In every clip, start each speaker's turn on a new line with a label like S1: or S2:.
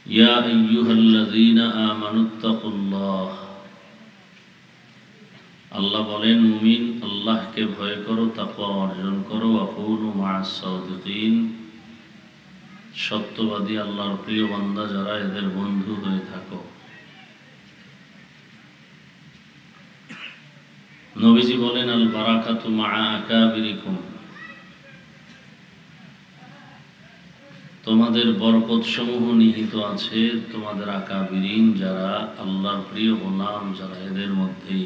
S1: يا أيها الذين آمنوا اتقوا الله আল্লাহ বলেন মুমিন আল্লাহকে ভয় করো তাকওয়া অর্জন করো ওয়াকুনু মা'আস সাদিকিন সত্যবাদী আল্লাহর প্রিয় বান্দা যারা এদের বন্ধু হয়ে থাকো। নবীজি বলেন আল বারাকাতু মা'a আকাবিরিকুম, তোমাদের বরকত সমূহ নিহিত আছে তোমাদের আকাবিরিন যারা আল্লাহর প্রিয় গোলাম যারা এদের মধ্যেই।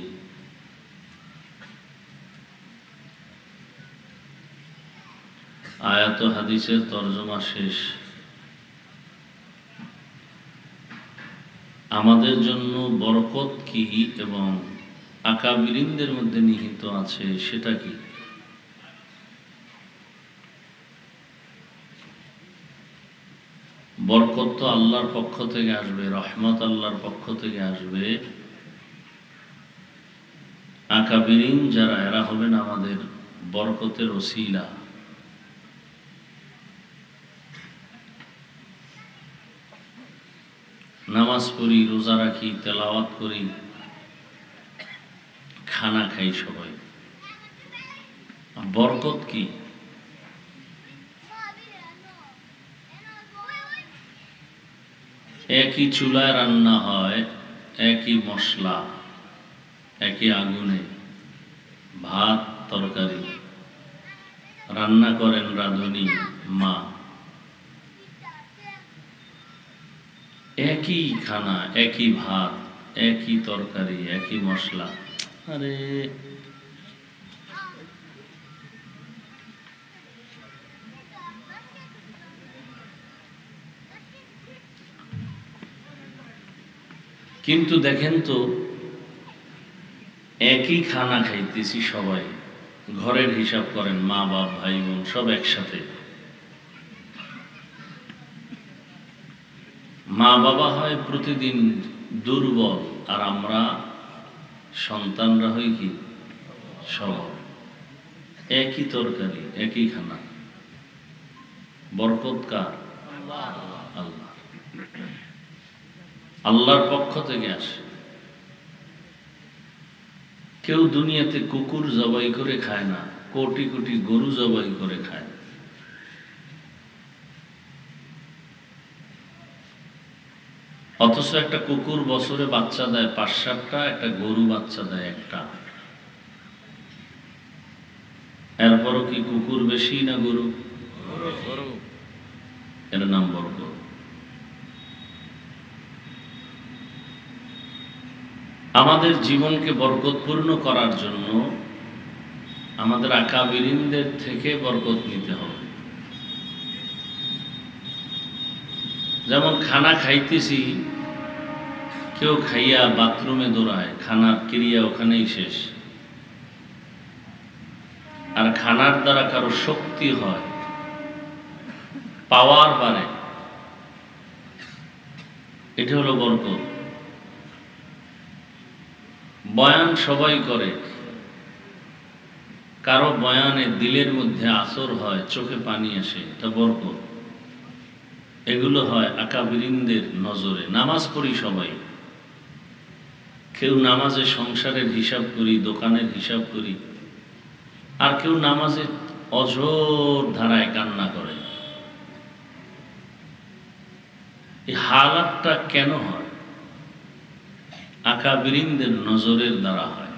S1: আয়াত হাদিসের তরজমা শেষ। আমাদের জন্য বরকত কি এবং আকাবিরিনদের মধ্যে নিহিত আছে সেটা কি? বরকত তো আল্লাহর পক্ষ থেকে আসবে, রহমত আল্লাহর পক্ষ থেকে আসবে। আকাবিরিন যারা এরা হবেন আমাদের বরকতের ওসিলা। নামাজ পড়ি, রোজা রাখি, তেলাওয়াত করি, খানা খাই সবাই, বরকত কি? একই চুলায় রান্না হয়, একই মশলা, একই আগুনে ভাত তরকারি রান্না করেন রাঁধুনি মা, একই খানা, একই ভাত, একই তরকারি, একই মশলা। আরে কিন্তু দেখেন তো, একই খানা খাইতেছি সবাই, ঘরের হিসাব করেন, মা বাপ ভাই বোন সব একসাথে। মা বাবা হয় প্রতিদিন দুর্বল, আর আমরা সন্তানরা হই কি সবল। একই তরকারি, একই খানা, বরকত কার? আল্লাহ। আল্লাহর পক্ষ থেকে আসে। কেউ দুনিয়াতে কুকুর জবাই করে খায় না, কোটি কোটি গরু জবাই করে খায়। অথচ একটা কুকুর বছরে বাচ্চা দেয় ৫-৭টা, একটা গরু বাচ্চা দেয় একটা। এরপরও কি কুকুর বেশি না গরু? এর নাম বরকত। আমাদের জীবনকে বরকতপূর্ণ করার জন্য আমাদের আকাবিরিনদের থেকে বরকত নিতে হবে। যেমন খানা খাইতেছি, কেউ খাইয়া বাথরুমে দৌড়ায়, খানার ক্রিয়া ওখানেই শেষ। আর খানার দ্বারা কারো শক্তি হয়, পাওয়ার বাড়ে, এটা হলো বরকত। বয়ান সবাই করে, কারো বয়ানে দিলের মধ্যে আসর হয়, চোখে পানি আসে, এটা বরকত। এগুলো হয় আকাবিরিনদের নজরে। নামাজ পড়ি সবাই, কেউ নামাজে সংসারের হিসাব করি, দোকানের হিসাব করি, আর কেউ নামাজে অঝোর ধারায় কান্না করে। এই হালাতটা কেন হয়? আকাবিরিনদের নজরের দ্বারা হয়।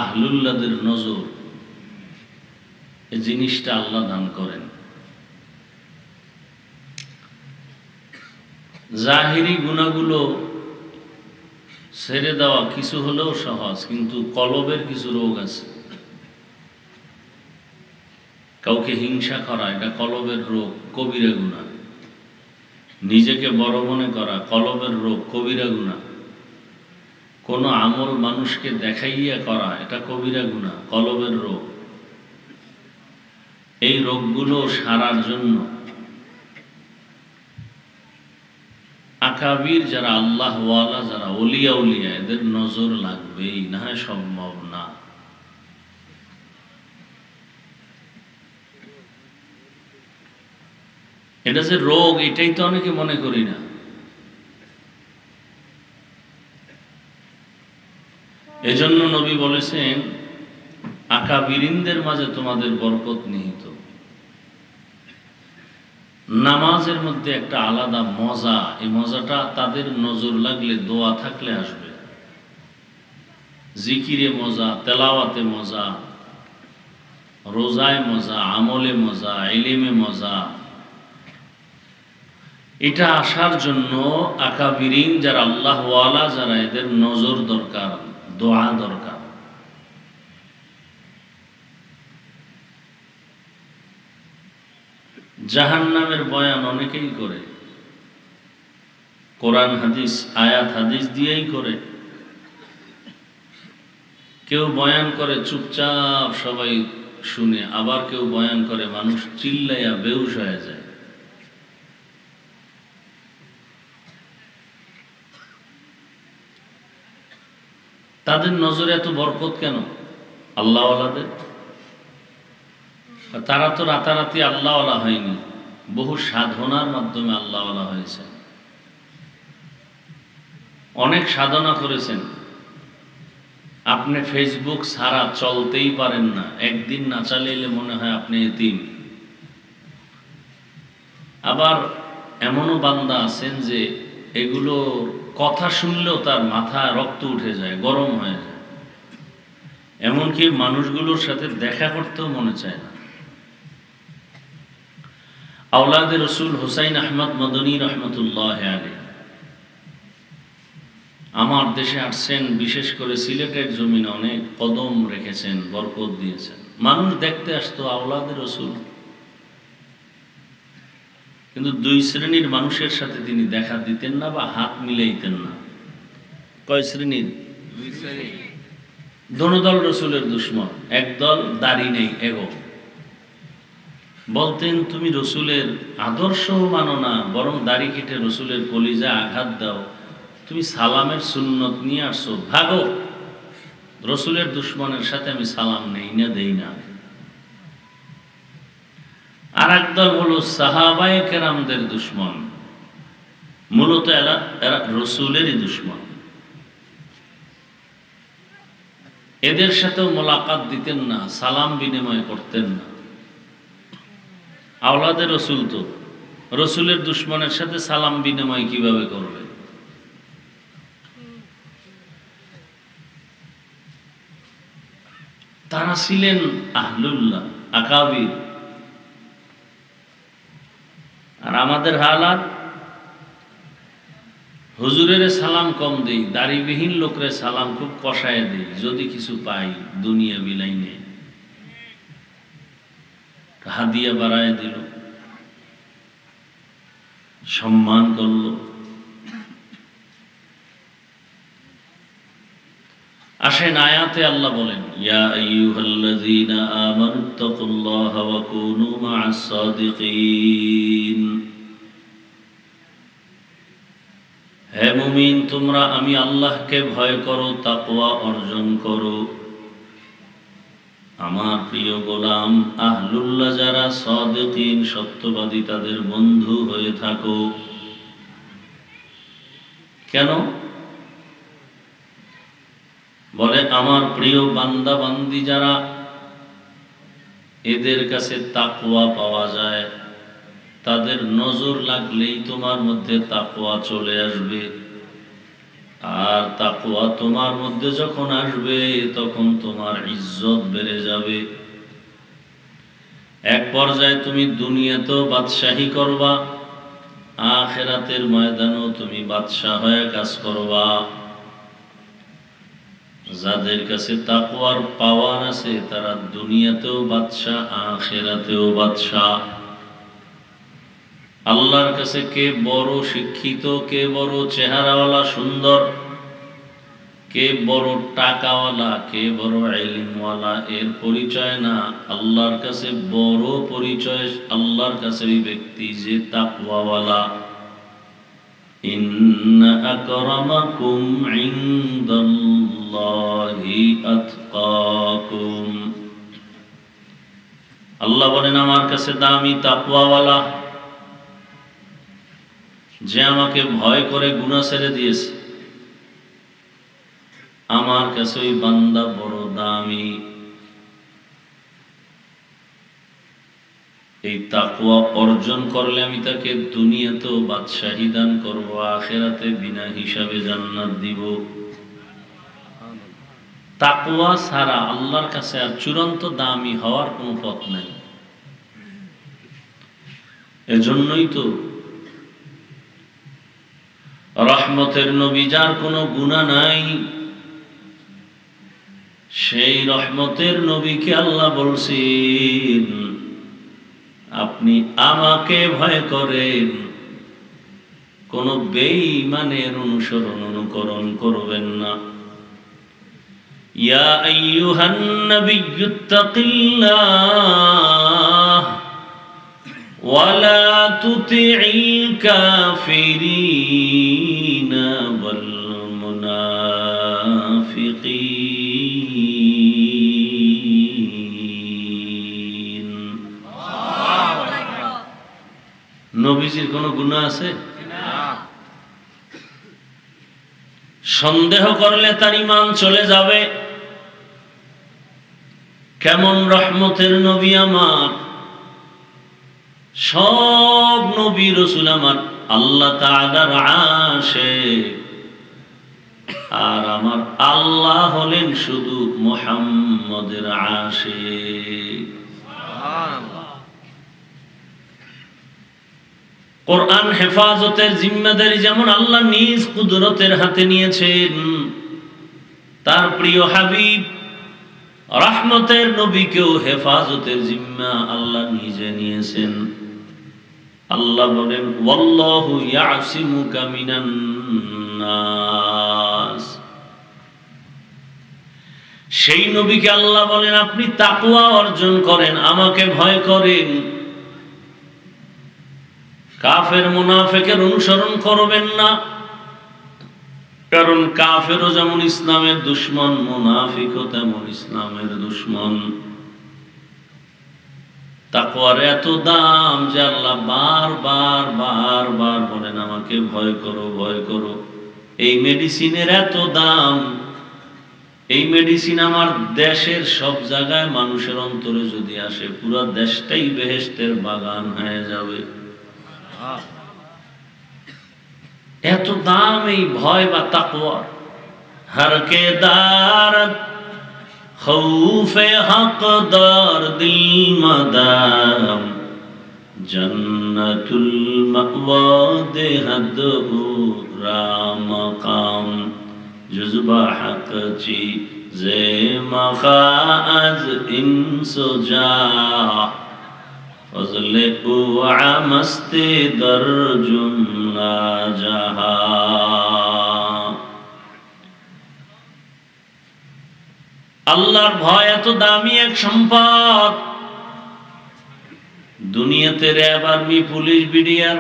S1: আহলুল্লাহদের নজর, এই জিনিসটা আল্লাহ দান করেন। জাহিরি গুনাহগুলো ছেড়ে দেওয়া কিছু হলেও সহজ, কিন্তু কলবের কিছু রোগ আছে। কাউকে হিংসা করা, এটা কলবের রোগ, কবিরা গুনাহ। নিজেকে বড় মনে করা কলবের রোগ, কবিরা গুনাহ। কোনো আমল মানুষকে দেখাইয়া করা, এটা কবিরা গুনাহ, কলবের রোগ। এই রোগগুলো সারার জন্য আকাবির যারা আল্লাহ ওয়ালা, যারা ওলিয়া উলিয়া, এদের নজর লাগবেই, না হয় সম্ভব না। এটা যে রোগ, এটাই তো অনেকে মনে করি না। এজন্য নবী বলেছেন, আকাবিরিনদের মাঝে তোমাদের বরকত নিহিত। নামাজের মধ্যে একটা আলাদা মজা, এই মজাটা তাদের নজর লাগলে, দোয়া থাকলে আসবে। জিকিরে মজা, তেলাওয়াতে মজা, রোজায় মজা, আমলে মজা, ইলমে মজা। এটা আসার জন্য আকাবিরিন যারা, আল্লাহ ওয়ালা যারা, এদের নজর দরকার, দোয়া দরকার। জাহান্নামের বয়ান অনেকেই করে, কোরআন হাদিস, আয়াত হাদিস দিয়েই করে। কেউ বয়ান করে চুপচাপ সবাই শুনে, আবার কেউ বয়ান করে মানুষ চিল্লাইয়া বেহুশ হয়ে যায়। তাদের নজরে এত বরকত কেন আল্লাহওয়ালাদের? তারা তো রাতারাতি আল্লাহওয়ালা হয়নি, বহু সাধনার মাধ্যমে আল্লাহওয়ালা হয়েছে। অনেক সাধনা করেছেন। আপনি ফেসবুক ছাড়া চলতেই পারেন না, একদিন না চালাইলে মনে হয় আপনি এতিম। আবার এমনও বান্দা আছেন যে এগুলো কথা শুনলেও তার মাথায় রক্ত উঠে যায়, গরম হয়ে যায়, এমনকি মানুষগুলোর সাথে দেখা করতেও মনে চায় না। আওলাদে রসুল হুসাইন আহমদ মদনী রহমতুল্লাহ আলাইহি আমার দেশে আসছেন, বিশেষ করে সিলেটের জমিনে অনেক কদম রেখেছেন, বরকত দিয়েছেন। মানুষ দেখতে আসতো আওলাদে রসুল, কিন্তু দুই শ্রেণীর মানুষের সাথে তিনি দেখা দিতেন না বা হাত মিলাইতেন না। কয় শ্রেণীর? দোনো দল রসুলের দুশ্মন। একদল দাড়ি নেই, এগো। বলতেন তুমি রসুলের আদর্শ মানো না, বরং দাড়ি কেটে রসুলের কলিজা আঘাত দাও, তুমি সালামের সুন্নত নিয়ে আসছো, ভাগো। রসুলের দুশ্মনের সাথে আমি সালাম নেই না, দেই না। আর একদল হলো সাহাবায়ে কেরামদের দুশ্মন, মূলত এরা রসুলেরই দুশ্মন। এদের সাথেও মোলাকাত দিতেন না, সালাম বিনিময় করতেন না। আওলাদে রসুল তো রসুলের দুশ্মনের সাথে সালাম বিনিময় কিভাবে করবে? তারা ছিলেন আহলুল্লাহ, আকাবির। আর আমাদের হালাত, হুজুরের সালাম কম দেই, দাড়িবিহীন লোকরে সালাম খুব কষায় দেই, যদি কিছু পাই দুনিয়া বিলাইনে। হাদিয়া বাড়ায় দিল, সম্মান করল। আসেন আয়াতে আল্লাহ বলেন, ইয়া আইয়ুহাল্লাযীনা আমানুত্তাকুল্লাহা ওয়া কুনু মা'আস সাদিকিন। হে মুমিন, তোমরা আমি আল্লাহকে ভয় করো, তাকওয়া অর্জন করো। আমার প্রিয় গোলাম আহলুল্লাহ যারা, সাদিকিন সত্যবাদী, তাদের বন্ধু হয়ে থাকো। কেন বলে? আমার প্রিয় বান্দা বান্দি যারা, এদের কাছে তাকওয়া পাওয়া যায়। তাদের নজর লাগলেই তোমার মধ্যে তাকওয়া চলে আসবে। আর তাকওয়া তোমার মধ্যে যখন আসবে, তখন তোমার ইজ্জত বেড়ে যাবে। এক পর্যায়ে তুমি দুনিয়াতেও বাদশাহী করবা, আখিরাতের ময়দানেও তুমি বাদশাহ হয়ে কাজ করবা। যাদের কাছে তাকওয়ার পাওয়ার আছে, তারা দুনিয়াতেও বাদশাহ, আখিরাতেও বাদশাহ। আল্লাহর কাছে কে বড় শিক্ষিত, কে বড় চেহারাওয়ালা সুন্দর, কে বড় টাকাওয়ালা, কে বড় ইলমওয়ালা, এর পরিচয় না। আল্লাহর কাছে বড় পরিচয় আল্লাহর কাছে ওই ব্যক্তি যে তাকওয়াওয়ালা। ইন্না আকরামাকুম ইনদাল্লাহি আতকাকুম। আল্লাহ বলেন, আমার কাছে দামি তাকওয়াওয়ালা, যে আমাকে ভয় করে গুনাহ ছেড়ে দিয়েছে, আমার কাছে ওই বান্দা বড় দামি। এই তাকওয়া অর্জন করলে আমি তাকে দুনিয়াতেও বাদশাহী দান করব, আখিরাতে বিনা হিসাবে জান্নাত দিব। তাকওয়া ছাড়া আল্লাহর কাছে আর চূড়ান্ত দামি হওয়ার কোনো পথ নাই। এজন্যই তো রহমতের নবী, যার কোনো গুনাহ নাই, সেই রহমতের নবীকে আল্লাহ বলছেন, আপনি আমাকে ভয় করেন, কোন বেঈমানের অনুকরণ করবেন না। ইয়া আইয়ুহান নাবিয়্যুত্তাকিল্লাহ ওয়া লা তুতি'ল কাফিরিনা ওয়াল মুনাফিকিন। নবীজির কোনো গুনাহ আছে? সন্দেহ করলে তার ঈমান চলে যাবে। কেমন রহমতের নবী আমার! সব নবী রাসূল আমার আল্লাহ তাআলার আশিক, আর আমার আল্লাহ হলেন শুধু মুহাম্মদের আশিক। সুবহানাল্লাহ। কোরআন হেফাজতের জিম্মাদারি যেমন আল্লাহ নিজ কুদরতের হাতে নিয়েছেন, তার প্রিয় হাবিব রহমতের নবীকেও হেফাজতের জিম্মা আল্লাহ নিজে নিয়েছেন। আল্লাহ বলেন, ওয়াল্লাহু ইয়াসিমুকা মিনান নাস। সেই নবীকে আল্লাহ বলেন, আপনি তাকওয়া অর্জন করেন, আমাকে ভয় করেন, কাফের মুনাফিকের অনুসরণ করবেন না। কারণ কাফেরও যেমন ইসলামের দুশমন, মুনাফিকও তেমন ইসলামের দুশমন। তাকওয়ার এত দাম যে আল্লাহ বারবার বলেন, আমাকে ভয় করো, ভয় করো। এই মেডিসিনের এত দাম, এই মেডিসিন আমার দেশের সব জায়গায় মানুষের অন্তরে যদি আসে, পুরো দেশটাই বেহেশতের বাগান হয়ে যাবে। এত দাম এই ভয় বা তাকওয়ার। হর কে দারত খৌফে হক দার দিল মাদাম, জন্নতুল মাওয়া দেহদ রাম কাম, জুজবা হক চি জে মখাজ ইনসুজা, ফজলে ও আমস্তে দর জুমলা জাহা। আল্লাহর ভয় এত দামি এক সম্পদ। দুনিয়াতে র্যাব, আর্মি, পুলিশ, বিডিআর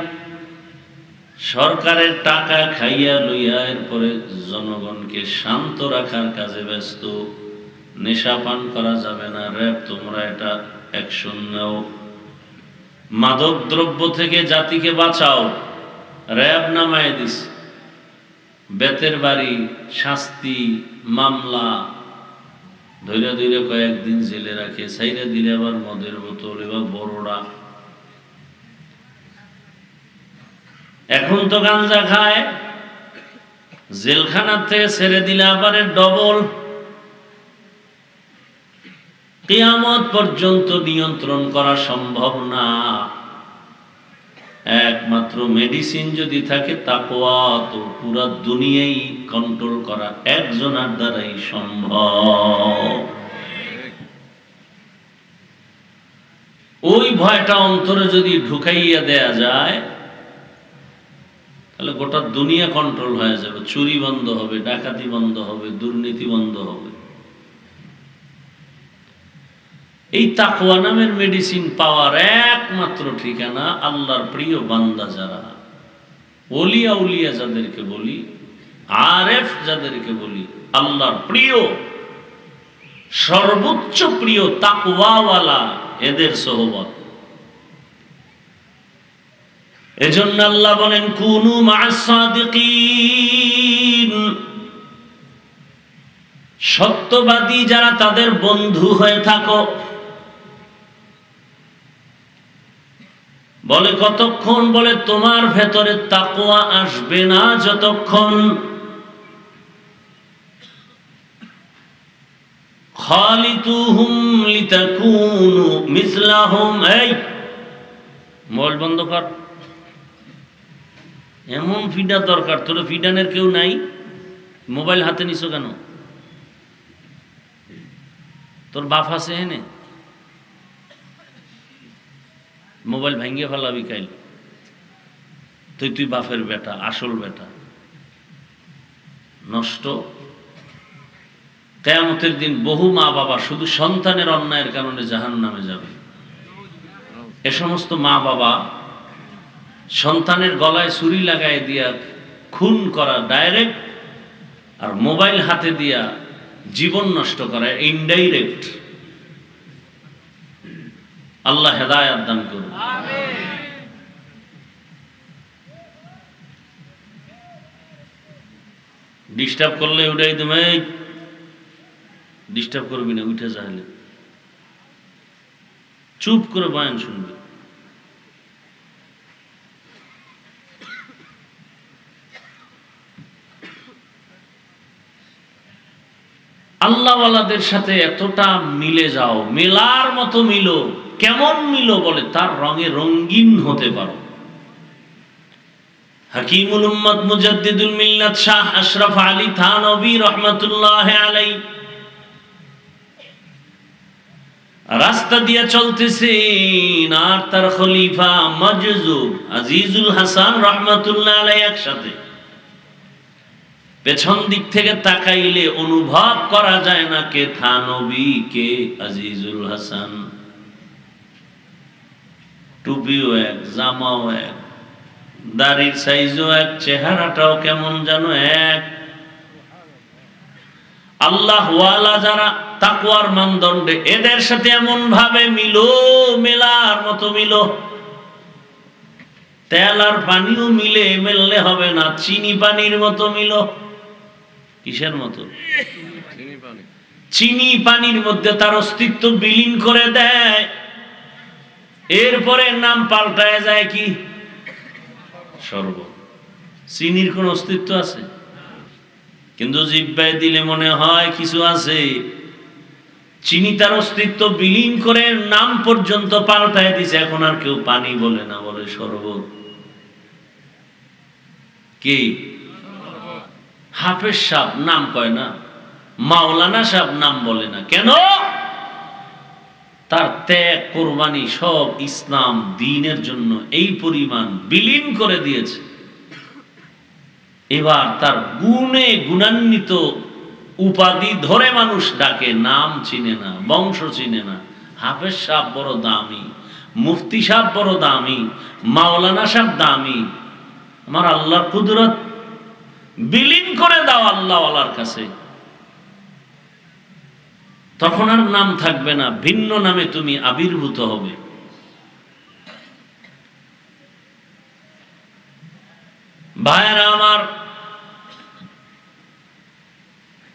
S1: সরকারের টাকা খাইয়া লইয়া এরপরে জনগণকে শান্ত রাখার কাজে ব্যস্ত। নেশা পান করা যাবে না, র্যাব তোমরা এটা অ্যাকশন নাও। মাদক দ্রব্য থেকে জাতিকে বাঁচাও, র্যাব নামায় দিস। বেতের বাড়ি, শাস্তি, মামলা, ধৈর্য ধৈর্য কয়েকদিন জেলে রাখে, ছাইরা দিলে আবার মদের বোতল, এবার বড়রা। এখন তো গাঞ্জা খায়, জেলখানার থেকে ছেড়ে দিলে আবার ডবল। কিয়ামত পর্যন্ত নিয়ন্ত্রণ করা সম্ভব না। একমাত্র মেডিসিন যদি থাকে তাকওয়া, তো পুরা দুনিয়াই কন্ট্রোল করা একজনের দ্বারাই সম্ভব। ওই ভয়টা অন্তরে যদি ঢুকাইয়া দেয়া যায়, তাহলে গোটা দুনিয়া কন্ট্রোল হয়ে যাবে। চুরি বন্ধ হবে, ডাকাতি বন্ধ হবে, দুর্নীতি বন্ধ হবে। এই তাকওয়া নামের মেডিসিন পাওয়ার একমাত্র ঠিকানা আল্লাহর প্রিয় বান্দা যারা, ওলিয়া উলিয়া যাদেরকে বলি, আরেফ যাদেরকে বলি, আল্লাহর প্রিয়, সর্বোচ্চ প্রিয় তাকওয়াওয়ালা, এদের সোহবত। এজন্য আল্লাহ বলেন কুনু মা'আস সাদিকিন, সত্যবাদী যারা তাদের বন্ধু হয়ে থাকো। বলে কতক্ষণ? বলে তোমার ভেতরে তাকওয়া আসবে না যতক্ষণ খালিতুহুম লিতাকুনু মিসলাহুম। এই মোবাইল বন্ধ কর, এমন ফিডা দরকার, তোর ফিডানের কেউ নাই, মোবাইল হাতে নিছো কেন? তোর বাপ আছে হেনে, মোবাইল ভাঙ্গিয়ে ফেলাবি কাইল। তুই বাপের বেটা, আসল বেটা নষ্ট। কিয়ামতের দিন বহু মা বাবা শুধু সন্তানের অন্যায়ের কারণে জাহান্নামে যাবে। এ সমস্ত মা বাবা সন্তানের গলায় ছুরি লাগাই দিয়া খুন করা ডাইরেক্ট, আর মোবাইল হাতে দিয়া জীবন নষ্ট করা ইনডাইরেক্ট। আল্লাহ হেদায়েত দান করুন। ডিস্টার্ব করলে উঠাই তুমি, ডিস্টার্ব করবি না, উঠে যাইলে চুপ করে বয়ান শুনবি। আল্লাহওয়ালাদের সাথে এতটা মিলে যাও, মেলার মতো মিলো। কেমন মিলো? বলে তার রঙে রঙিন হতে পারো। হাকিমুল উম্মত মুজাদ্দিদুল মিল্লাত শাহ আশরাফ আলী থানভী রহমাতুল্লাহ আলাইহি রাস্তা দিয়ে চলতেছেন, আর তার খলিফা মাজজুব আজিজুল হাসান রহমাতুল্লাহ আলাইহি একসাথে। পেছন দিক থেকে তাকাইলে অনুভব করা যায় না কে থানভী কে আজিজুল হাসান। টুপিও এক, জামাও এক, দাড়ির সাইজও এক, চেহারাটাও কেমন যেন এক। আল্লাহ ওয়ালা যারা তাকওয়ার মানদণ্ডে, এদের সাথে এমন ভাবে মিলো, মেলার মতো মিলো। তেল আর পানিও মিলে মেললে হবে না, চিনি পানির মতো মিলো। কিসের মতো? চিনি পানির মধ্যে তার অস্তিত্ব বিলীন করে দেয়, এরপরে নাম পাল্টায় যায় কি শরবত। চিনির কোন অস্তিত্ব আছে? কিন্তু জিহ্বায় দিলে মনে হয় কিছু আছে। চিনি তার অস্তিত্ব বিলীন করে নাম পর্যন্ত পাল্টায় দিছে, এখন আর কেউ পানি বলে না, বলে শরবত। কি হাফেজ সাহেব নাম কয় না, মাওলানা সাহেব নাম বলে না কেন? তার ত্যাগ কোরবানি সব ইসলাম দ্বীনের জন্য এই পরিমাণ বিলীন করে দিয়েছে। এবার তার গুণে গুণান্বিত উপাধি ধরে মানুষ ডাকে, নাম চিনে না, বংশ চিনে না। হাফেজ সাহেব বড় দামি, মুফতি সাহেব বড় দামি, মাওলানা সাহেব দামি। আমার আল্লাহর কুদরত বিলীন করে দাও আল্লাহওয়ালার কাছে, তখন আর নাম থাকবে না, ভিন্ন নামে তুমি আবির্ভূত হবে। ভাইরা আমার,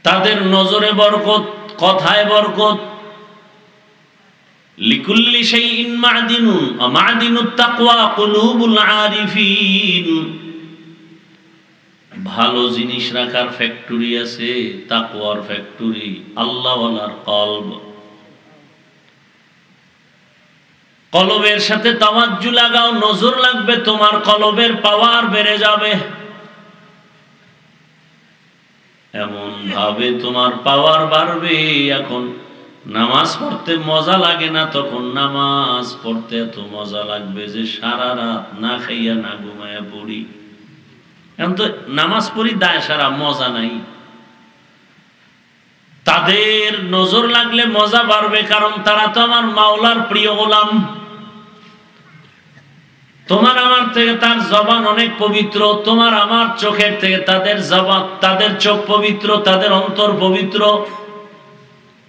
S1: তাদের নজরে বরকত, কথায় বরকত। লিকুল্লি শাইইন মা'দিনুন ওয়া মা'দিনুত তাকওয়া কুলুবুল আরিফিন। ভালো জিনিস রাখার ফ্যাক্টরি আছে, তাকওয়ার ফ্যাক্টরি, আল্লাহওয়ালার কলব। কলবের সাথে তাওয়াজ্জু লাগাও, নজর লাগবে, তোমার কলবের পাওয়ার বেড়ে যাবে। এমন ভাবে তোমার পাওয়ার বাড়বে, এখন নামাজ পড়তে মজা লাগে না, তখন নামাজ পড়তে এত মজা লাগবে যে সারা রাত না খাইয়া না ঘুমাইয়া পড়ি। এখন তো নামাজ পড়ি দায় সারা, মজা নাই। তাদের নজর লাগলে মজা বাড়বে, কারণ তারা তো আমার মাওলার প্রিয় গোলাম। তোমার আমার থেকে তার জবান অনেক পবিত্র, তোমার আমার চোখের থেকে তাদের জবান, তাদের চোখ পবিত্র, তাদের অন্তর পবিত্র।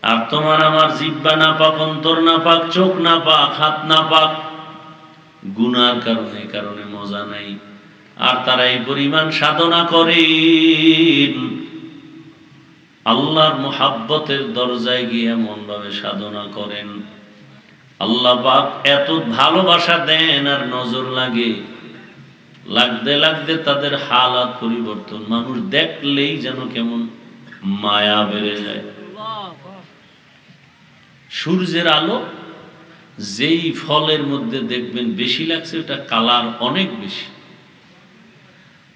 S1: আর তোমার আমার জিহ্বা নাপাক, অন্তর নাপাক, চোখ নাপাক, হাত নাপাক। গুনার কারণে মজা নাই। আর তারা এই পরিমাণ সাধনা করেন, আল্লাহর মুহাব্বতের দরজায় গিয়ে এমন ভাবে সাধনা করেন, আল্লাহ পাক এত ভালোবাসা দেন আর নজর লাগে, লাগতে লাগতে তাদের হালাত পরিবর্তন, মানুষ দেখলেই যেন কেমন মায়া বেড়ে যায়। সূর্যের আলো যেই ফলের মধ্যে দেখবেন বেশি লাগছে, ওটা কালার অনেক বেশি।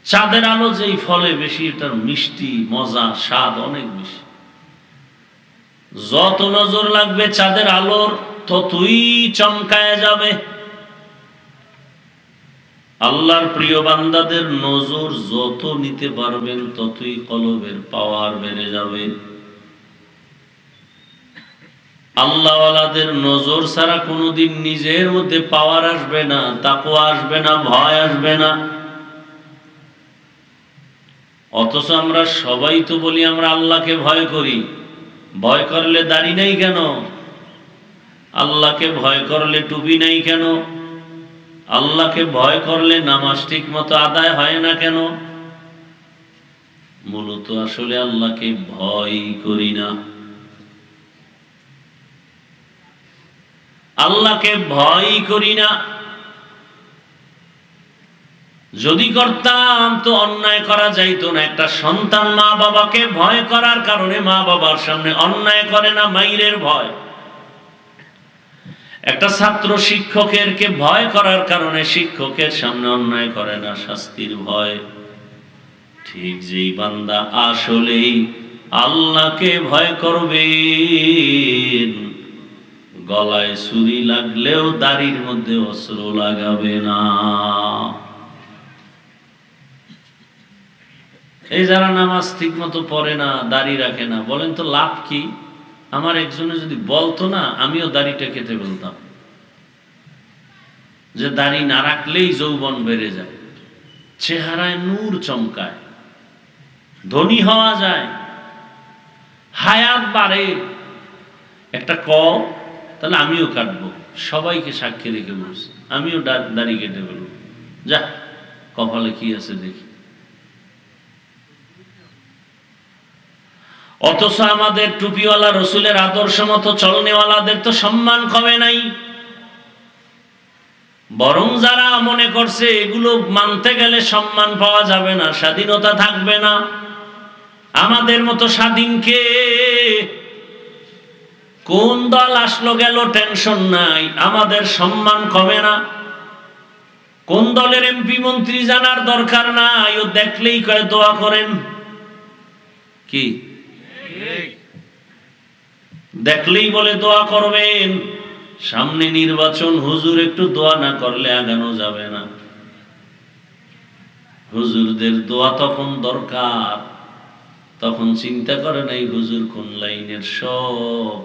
S1: চাঁদের আলো যেই ফলে বেশি, এটার মিষ্টি মজা স্বাদ অনেক বেশি। যত নজর লাগবে চাঁদের আলোর, ততই চমকায় যাবে। আল্লাহর প্রিয় বান্দাদের নজর যত নিতে পারবেন, ততই কলবের পাওয়ার বেড়ে যাবে। আল্লাহওয়ালাদের নজর ছাড়া কোনোদিন নিজের মধ্যে পাওয়ার আসবে না, তাকওয়া আসবে না, ভয় আসবে না। অথচ আমরা সবাই তো বলি আমরা আল্লাহকে ভয় করি। ভয় করলে দাড়ি নাই কেন? আল্লাহকে ভয় করলে টুপি নাই কেন? আল্লাহকে ভয় করলে নামাজ ঠিক মতো আদায় হয় না কেন? মূলত আসলে আল্লাহকে ভয় করি না। আল্লাহকে ভয় করি না। যদি করতাম তো অন্যায় করা যাইতো না। একটা সন্তান মা বাবাকে ভয় করার কারণে মা বাবার সামনে অন্যায় করে না, মাইরের ভয়। একটা ছাত্র শিক্ষকের কে ভয় করার কারণে শিক্ষকের সামনে অন্যায় করে না, শাস্তির ভয়। ঠিক যেই বান্দা আসলেই আল্লাহকে ভয় করবেন, গলায় ছুরি লাগলেও দাড়ির মধ্যে অস্ত্র লাগাবে না। এই যারা নামাজ ঠিক মতো পড়ে না, দাড়ি রাখে না, বলেন তো লাভ কি? আমার একজনে যদি বলতো না, আমিও দাড়িটা কেটে ফেলতাম। যে দাড়ি না রাখলেই যৌবন বেড়ে যায়, চেহারায় নূর চমকায়, ধনী হওয়া যায়, হায়াত বাড়ে। একটা কম, তাহলে আমিও কাটবো, সবাইকে সাক্ষী রেখে বলছি আমিও দাড়ি কেটে ফেলবো, যা কপালে কি আছে দেখি। অথচ আমাদের টুপিওয়ালা রসুলের আদর্শ মতো চলনেওয়ালাদের তো সম্মান কমে নাই। বরং যারা মনে করছে এগুলো মানতে গেলে সম্মান পাওয়া যাবে না, স্বাধীনতা থাকবে না, আমাদের মতো স্বাধীনকে কোন দল আসলো গেল টেনশন নাই, আমাদের সম্মান কমে না। কোন দলের এমপি মন্ত্রী জানার দরকার নাই, ও দেখলেই কয় দোয়া করেন। কি দেখলেই বলে দোয়া করবেন। সামনে নির্বাচন, হুজুর একটু দোয়া না করলে আগানো যাবে না। হুজুরদের দোয়া তখন দরকার, তখন চিন্তা করে নাই হুজুর কোন লাইনের। সব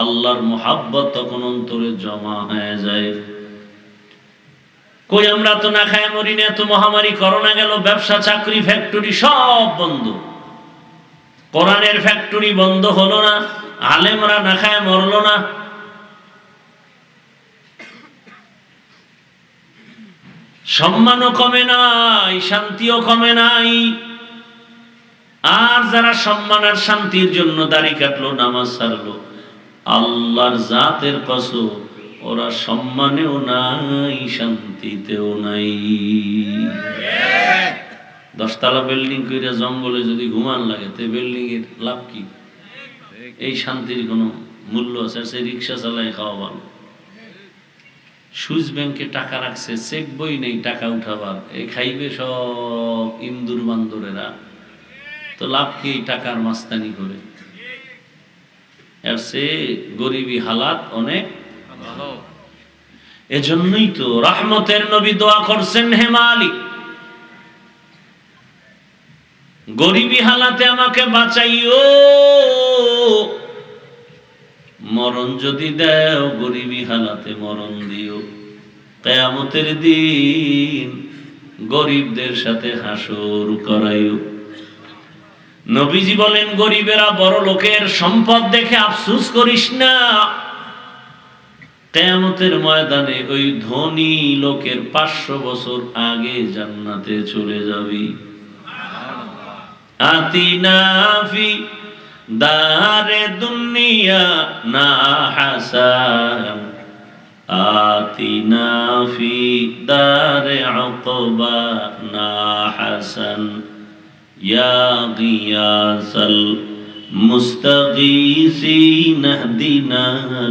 S1: আল্লাহর মুহাব্বত তখন অন্তরে জমা হয়ে যায়। কই আমরা তো না খায় মরি না, এত মহামারী করোনা গেল, ব্যবসা চাকরি ফ্যাক্টরি সব বন্ধ, কোরআনের ফ্যাক্টরি বন্ধ হলো না, আলেমরা না খায় মরলো না। সম্মানও কমে নাই, শান্তিও কমে নাই। আর যারা সম্মান আর শান্তির জন্য দাড়ি কাটলো, নামাজ ছাড়লো, আল্লাহর জাতের কসম, ওরা সম্মানেও নাই, শান্তিতেও নাই। 10 তলা বিল্ডিং কইরা জঙ্গলে যদি ঘুমান লাগে, তো বিল্ডিং এর লাভ কি? এই শান্তির কোনো মূল্য আছে? সে রিক্সা চালায় খাওয়া ভালো। সুইস ব্যাংকে টাকা রাখছে, চেক বই নেই টাকা উঠাবার, এই খাইবে সব ইন্দুর বান্দরেরা। তো লাভ কি টাকার মাস্তানি করে? এর সে গরিবী হালাত অনেক ভালো। এজন্যই তো রহমতের নবী দোয়া করছেন, হে মালিক গরিবী হালাতে আমাকে বাঁচাইও, মরণ যদি দেও গরিবী হালাতে মরণ দিও, কিয়ামতের দিন গরিবদের সাথে হাসর করাইও। নবীজি বলেন, গরিবেরা বড় লোকের সম্পদ দেখে আফসোস করিস না, কিয়ামতের ময়দানে ওই ধনী লোকের 500 বছর আগে জান্নাতে চলে যাবি। আতিনা ফি দারে দুনিয়া না হাসান, আতিনা ফি দারে উকবা না হাসান, ইয়া গিয়াসাল মুস্তাগীসিন ইহদিনা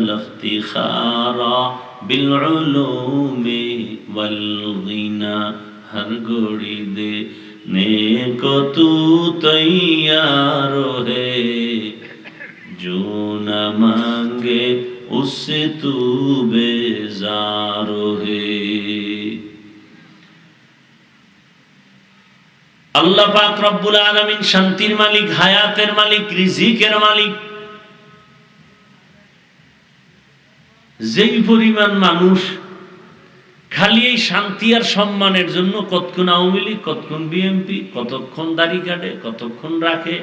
S1: লিফতিখারা বিল উলুমি ওয়াল গিনা। হর ঘড়ি দে নেको तू तैयार है, जो न मांगे उससे तू बेजार है। আল্লাহ পাক রব্বুল আলামিন শান্তির মালিক, হায়াতের মালিক, রিজিকের মালিক। যেই পরিমাণ মানুষ খালি এই শান্তি আর সম্মানের জন্য কতক্ষণ আওয়ামী লীগ, কতক্ষণ বিএনপি, কতক্ষণ দাড়ি কাটে, কতক্ষণ রাখে,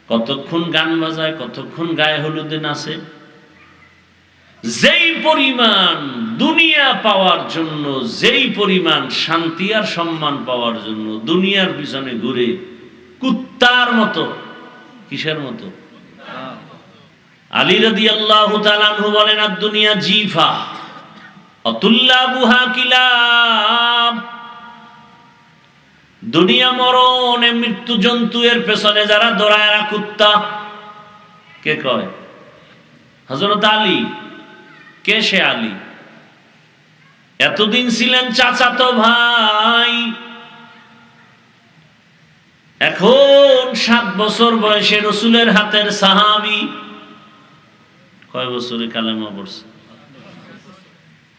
S1: কতক্ষণ গান বাজায়, কতক্ষণ গায়ে হলুদে নাচে। যেই পরিমাণ দুনিয়া পাওয়ার জন্য, যেই পরিমাণ শান্তি আর সম্মান পাওয়ার জন্য দুনিয়ার পিছনে ঘুরে কুত্তার মতো। কিসের মতো? আলী রাদিয়াল্লাহু তাআলা আনহু বলেন, আর দুনিয়া জিফা অতুল্লাবুহা কিলাব। দুনিয়া মরণ, মৃত্যু জন্তু, এর পেছনে যারা দৌড়ায় এরা কুত্তা। কে কয়? হযরত আলী। কে সে আলী? এতদিন ছিলেন চাচাতো ভাই, এখন 7 বছর বয়সে রাসূলের হাতের সাহাবী। কয় বছরে কালেমা পড়ছে?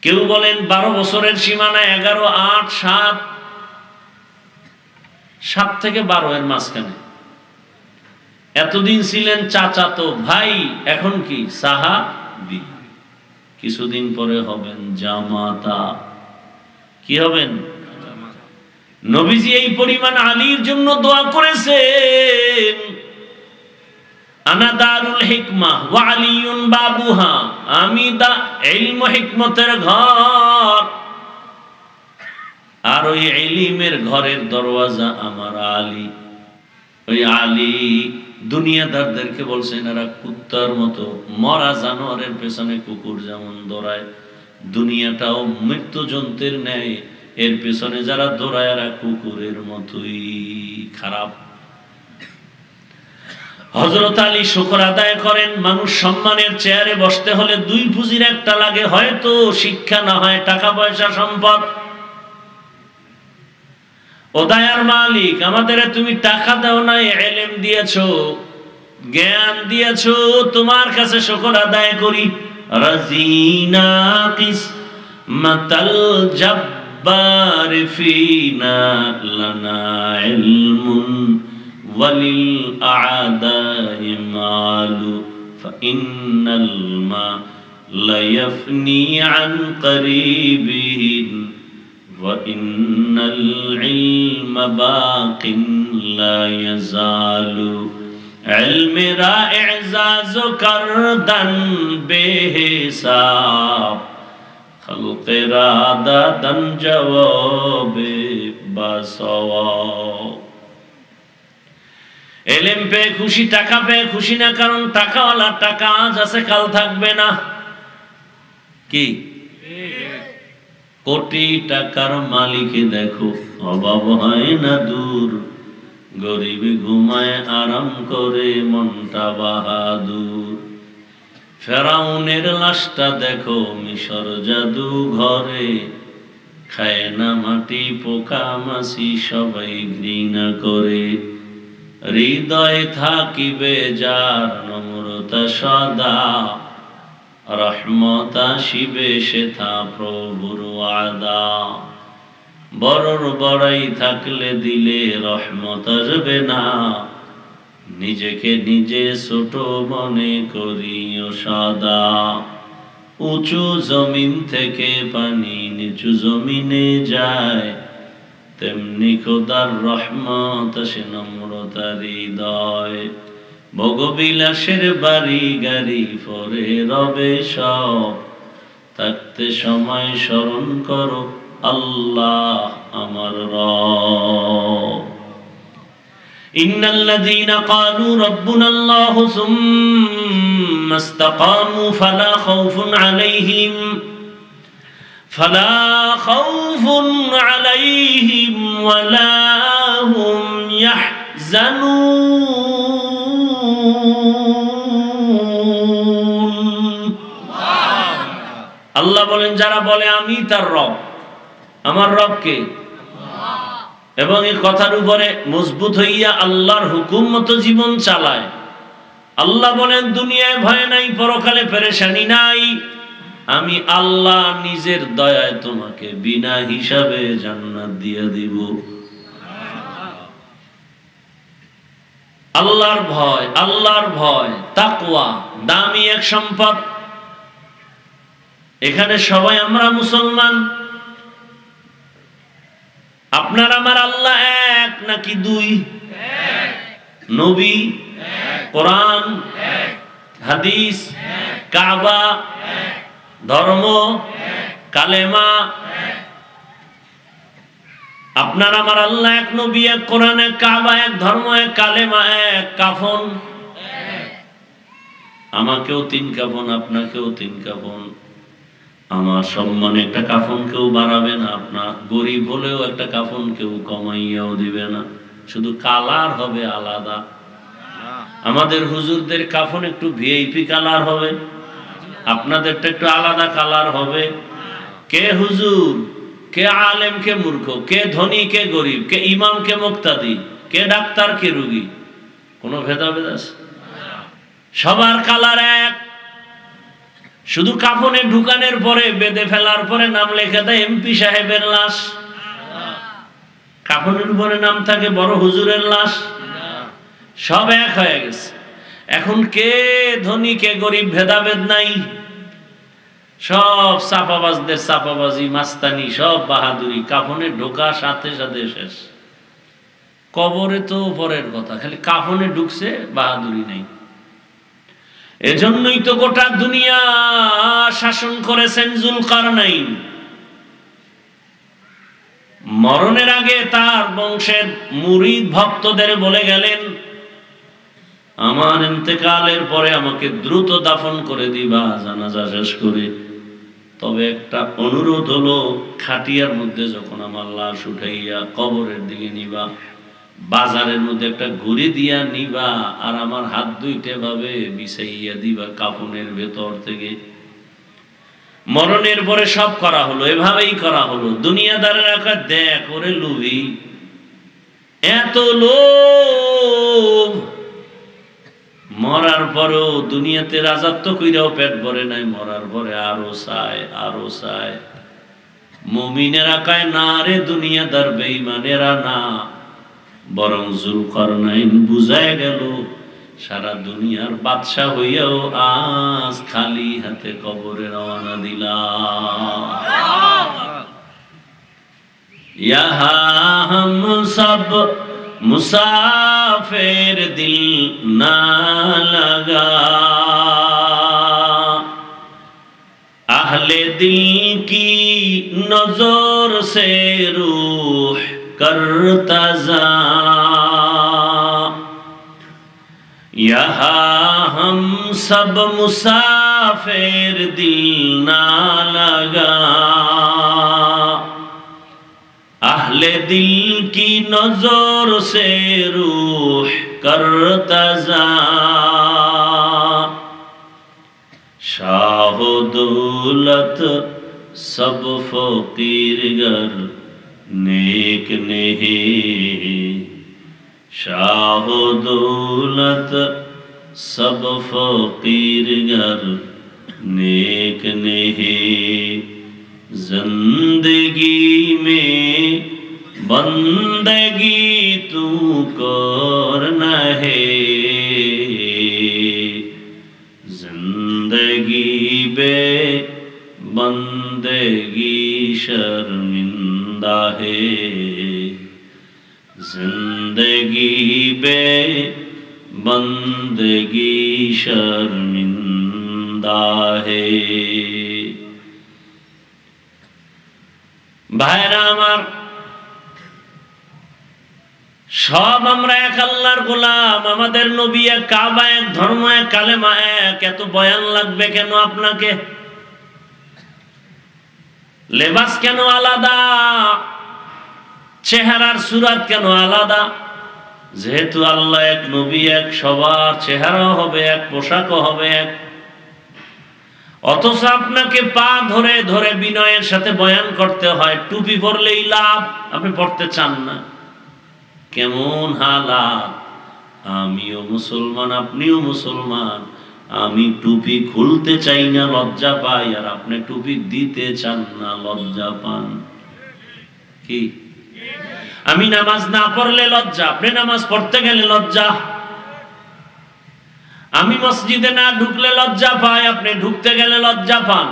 S1: কেউ বলেন 12 বছরের সীমানা, 11, 8, 7, 7 থেকে 12 এর মাঝখানে। এতদিন ছিলেন চাচাতো ভাই, এখন কি সাহাবী। কিছুদিন পরে হবেন জামাতা। কি হবেন? নবীজি এই পরিমাণ আলীর জন্য দোয়া করেছেন, আনা দারুল হিকমা ওয়া আলিয়ুন বাবুহা, আমি দা ইলম হিকমতের ঘর, আর ওই ইলমের ঘরের দরওয়াজা আমার আলী। ওই আলী দুনিয়াদারদেরকে বলছেন এরা কুত্তার মতো, মরা জানোয়ারের পেছনে কুকুর যেমন দৌড়ায়, দুনিয়াটাও মৃত্যু জন্তুর ন্যায় এর পেছনে যারা দৌড়ায় এরা কুকুরের মতোই খারাপ। হযরত আলী শুকর আদায় করেন, মানুষ সম্মানের চেয়ারে বসতে হলে 2 পুঁজির একটা লাগে, হয়তো শিক্ষা, না হয় টাকা পয়সা সম্পদ। ও দয়ার মালিক, আমাদের তুমি টাকা দাও না, ইলম দিয়েছো, জ্ঞান দিয়েছো, তোমার কাছে শুকর আদায় করি। রাজিনা কিসমাতাল জব্বার ফিনা লানা ইলমুন ওয়ালিল আ'দাই মালু ফাইন্নাল মা লা ইয়াফনি আন করিবিন وَإِنَّ الْعِلْمَ بَاقٍ لَا يَزَالُ علم را اعزاز کردن بے حساب خلق را دادن جواب باسواب। এলেম পেয়ে খুশি, টাকা পেয়ে খুশি না, কারণ টাকাওয়ালা টাকা আজ আছে কাল থাকবে না। কি? কোটি টাকার মালিকে দেখো অভাব হয় না দূর, গরিব ঘুমায় আরাম করে মনটা বাহাদুর। ফেরাউনের লাশটা দেখো মিশর জাদু ঘরে, খায় না মাটি পোকা মাছি সবাই ঘৃণা করে। হৃদয় থাকিবে যার নম্রতা সদা, রহমত আসিবে সেথা প্রভুর ওয়াদা। বড়র বড়াই থাকলে দিলে রহমত আসবে না, নিজেকে নিজে ছোট মনে করিও সদা। উঁচু জমিন থেকে পানি নিচু জমিনে যায়, তেমনি খোদার রহমত আসে নম্রতার হৃদয়। ভোগবিলাসের বাড়ি গাড়ি পরে রবে সব, থাকতে সময় স্মরণ করো আল্লাহ আমার রব। ইন্নাল্লাযীনা ক্বালু রাব্বুনাল্লাহু সুম্মা ইসতাকামু ফালা খাউফুন আলাইহিম ওয়ালা হুম ইয়াহজানুন। আল্লাহ বলেন, যারা বলে আমি তার রব, আমার রবকে, এবং এই কথার উপরে মজবুত হইয়া আল্লাহর হুকুম মতো জীবন চালায়, আল্লাহ বলেন দুনিয়ায় ভয় নাই, পরকালে পেরেশানি নাই, আমি আল্লাহ নিজের দয়ায় তোমাকে বিনা হিসাবে জান্নাত দিয়ে দিব। আল্লাহর ভয় তাকওয়া দামি এক সম্পদ। এখানে সবাই আমরা মুসলমান। আপনার আমার আল্লাহ এক নাকি দুই? নবী, কোরআন, হাদিস, কাবা, ধর্ম, কালেমা। আপনার আমার আল্লাহ এক, নবী এক, কোরআন এক, কাবা এক, ধর্ম এক, কালেমা এক, কাফন। আমাকেও তিন কাফন, আপনাকেও তিন কাফন। আমার সম্মানে একটা কাফন কেউ বাড়াবে না, আপনার গরিব হলেও একটা কাফন কেউ কমাইয়াও দিবে না, শুধু কালার হবে আলাদা। আমাদের হুজুরদের কাফন একটু ভিআইপি কালার হবে, আপনাদেরটা একটু আলাদা কালার হবে। কে হুজুর, কে আলেম, কে মূর্খ, কে ধনী, কে গরিব, কে ইমাম, কে মুক্তাদি, কে ডাক্তার, কে রোগী, কোনো ভেদাভেদ আছে? সবার কালার এক। শুধু কাফনে ঢুকানোর পরে, বেঁধে ফেলার পরে নাম লেখা দেয় এমপি সাহেবের লাশ, কাফনের উপরে নাম থাকে বড় হুজুরের লাশ। সব এক হয়ে গেছে। এখন কে ধনী কে গরিব ভেদাভেদ নাই। সব চাপাবাজদের চাপাবাজি, মাস্তানি, সব বাহাদুরি, কাফনে ঢোকা সাথে সাথে শেষ। কবরে তো পরের কথা, খালি কাফনে ঢুকছে বাহাদুরি নাই। এজন্যই তো গোটা দুনিয়া শাসন করেছেন জুলকারনাইন। মরণের আগে তার বংশের মুরিদ ভক্তদের বলে গেলেন, আমার ইন্তেকালের পরে আমাকে দ্রুত দাফন করে দিবা জানাজা শেষ করে। তবে একটা অনুরোধ হলো, খাটিয়ার মধ্যে যখন আমার লাশ উঠাইয়া কবরের দিকে নিবা, বাজারের মধ্যে একটা ঘুরে দিয়া নিবা, আর আমার হাত দুইটা ভাবে বিছাইয়া দিবা কাফনের ভেতর থেকে। মরণের পরে সব করা হলো, এভাবেই করা হলো। দুনিয়াদারের একটা দেখ ওরে লুভি, এত লোভ। মরার পরেও দুনিয়াতে রাজত্ব কইরাও পেট ভরে নাই, মরার পরে আরো চায়, আরো চায়। মুমিনেরা কয় না রে, দুনিয়াদার বেঈমানেরা না। বরং জুলকারনাইন বুঝায় গেল, সারা দুনিয়ার বাদশা হইয়াও আজ খালি হাতে কবরে রওনা দিলাম। ইহা হাম সব মুসাফির দিল না লাগা, আহলে দিল কি নজর সে রূহ করতা যা, यहाँ हम सब मुसाफिर दिल ना लगा, अहले दिल की नजर से रूह करता जा, शाह दौलत सब फकीर गर नेक नहीं, शाह दौलत सब फकीर घर नेक नहीं, जिंदगी में बंदगी तू करना है, जिंदगी बे बंदगी शर्मिंदा है, जिंदगी बे बंदगी शर्मिंदा है। ভাইরা আমার, সব আমরা এক আল্লাহর গোলাম। আমাদের নবী এক, কাবা এক, ধর্ম এক, কালেমা এক। এত বয়ান লাগবে কেন আপনাকে? লেবাস কেন আলাদা? চেহারার সুরাত কেন আলাদা? যেহেতু আল্লাহ এক, নবী এক, সবার চেহারাও হবে এক, পোশাকও হবে এক। অথচ আপনাকে পা ধরে ধরে বিনয়ের সাথে বয়ান করতে হয়। টুপি পরলেই লাভ, আপনি পড়তে চান না। কেমন হালাত! আমিও মুসলমান, আপনিও মুসলমান, আমি টুপি খুলতে চাই না, লজ্জা পাই, আর আপনি টুপি দিতে চান না, লজ্জা পান। কি? আমি নামাজ না পড়লে লজ্জা, আপনি নামাজ পড়তে গেলে লজ্জা। আমি মসজিদে না ঢুকলে লজ্জা পাই, আপনি ঢুকতে গেলে লজ্জা পান।